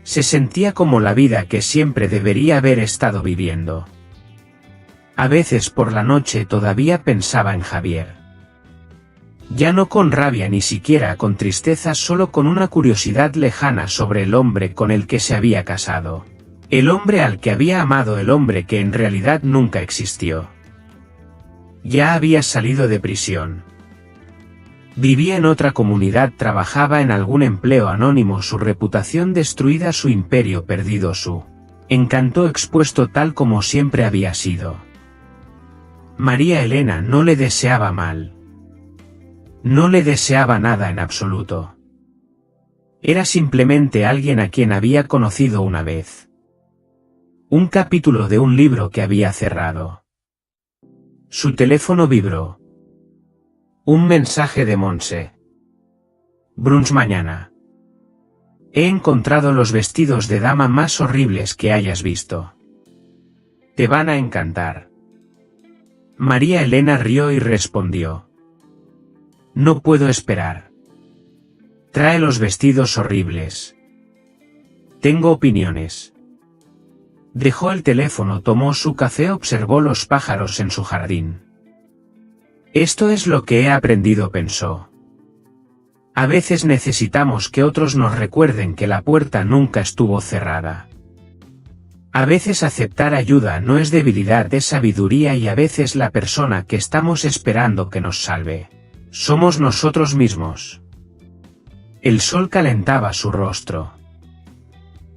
Se sentía como la vida que siempre debería haber estado viviendo. A veces por la noche todavía pensaba en Javier. Ya no con rabia, ni siquiera con tristeza, solo con una curiosidad lejana sobre el hombre con el que se había casado. El hombre al que había amado, el hombre que en realidad nunca existió. Ya había salido de prisión. Vivía en otra comunidad, trabajaba en algún empleo anónimo, su reputación destruida, su imperio perdido, su encanto expuesto tal como siempre había sido. María Elena no le deseaba mal. No le deseaba nada en absoluto. Era simplemente alguien a quien había conocido una vez. Un capítulo de un libro que había cerrado. Su teléfono vibró. Un mensaje de Monse. Bruns, mañana. He encontrado los vestidos de dama más horribles que hayas visto. Te van a encantar. María Elena rió y respondió. No puedo esperar. Trae los vestidos horribles. Tengo opiniones. Dejó el teléfono, tomó su café, observó los pájaros en su jardín. Esto es lo que he aprendido, pensó. A veces necesitamos que otros nos recuerden que la puerta nunca estuvo cerrada. A veces aceptar ayuda no es debilidad, es sabiduría, y a veces la persona que estamos esperando que nos salve somos nosotros mismos. El sol calentaba su rostro.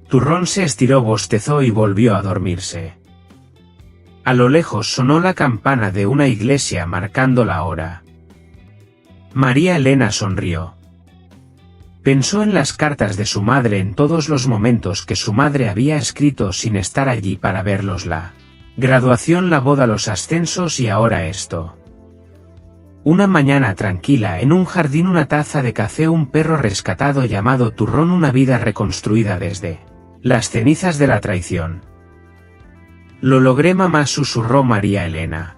Turrón se estiró, bostezó y volvió a dormirse. A lo lejos sonó la campana de una iglesia marcando la hora. María Elena sonrió. Pensó en las cartas de su madre en todos los momentos que su madre había escrito sin estar allí para verlos: la graduación, la boda, los ascensos y ahora esto. Una mañana tranquila en un jardín, una taza de café, un perro rescatado llamado Turrón, una vida reconstruida desde las cenizas de la traición. Lo logré, mamá, susurró María Elena.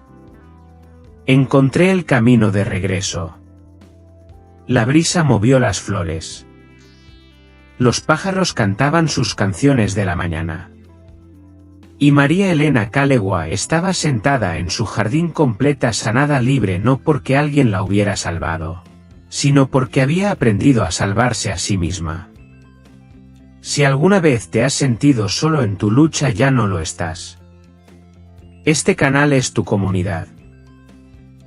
Encontré el camino de regreso. La brisa movió las flores. Los pájaros cantaban sus canciones de la mañana. Y María Elena Calegua estaba sentada en su jardín completa, sanada, libre, no porque alguien la hubiera salvado, sino porque había aprendido a salvarse a sí misma. Si alguna vez te has sentido solo en tu lucha, ya no lo estás. Este canal es tu comunidad.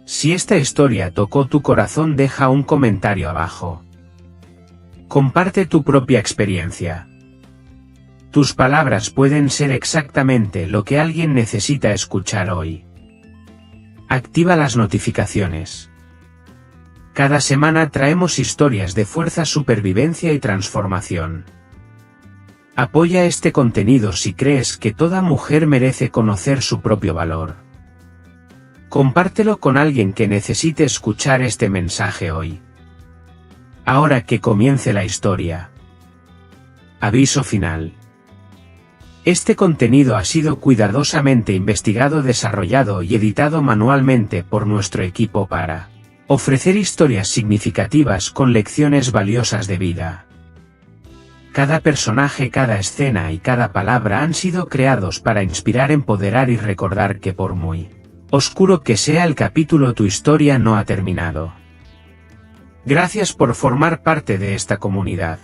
Si esta historia tocó tu corazón, deja un comentario abajo. Comparte tu propia experiencia. Tus palabras pueden ser exactamente lo que alguien necesita escuchar hoy. Activa las notificaciones. Cada semana traemos historias de fuerza, supervivencia y transformación. Apoya este contenido si crees que toda mujer merece conocer su propio valor. Compártelo con alguien que necesite escuchar este mensaje hoy. Ahora que comience la historia. Aviso final. Este contenido ha sido cuidadosamente investigado, desarrollado y editado manualmente por nuestro equipo para ofrecer historias significativas con lecciones valiosas de vida. Cada personaje, cada escena y cada palabra han sido creados para inspirar, empoderar y recordar que por muy oscuro que sea el capítulo, tu historia no ha terminado. Gracias por formar parte de esta comunidad.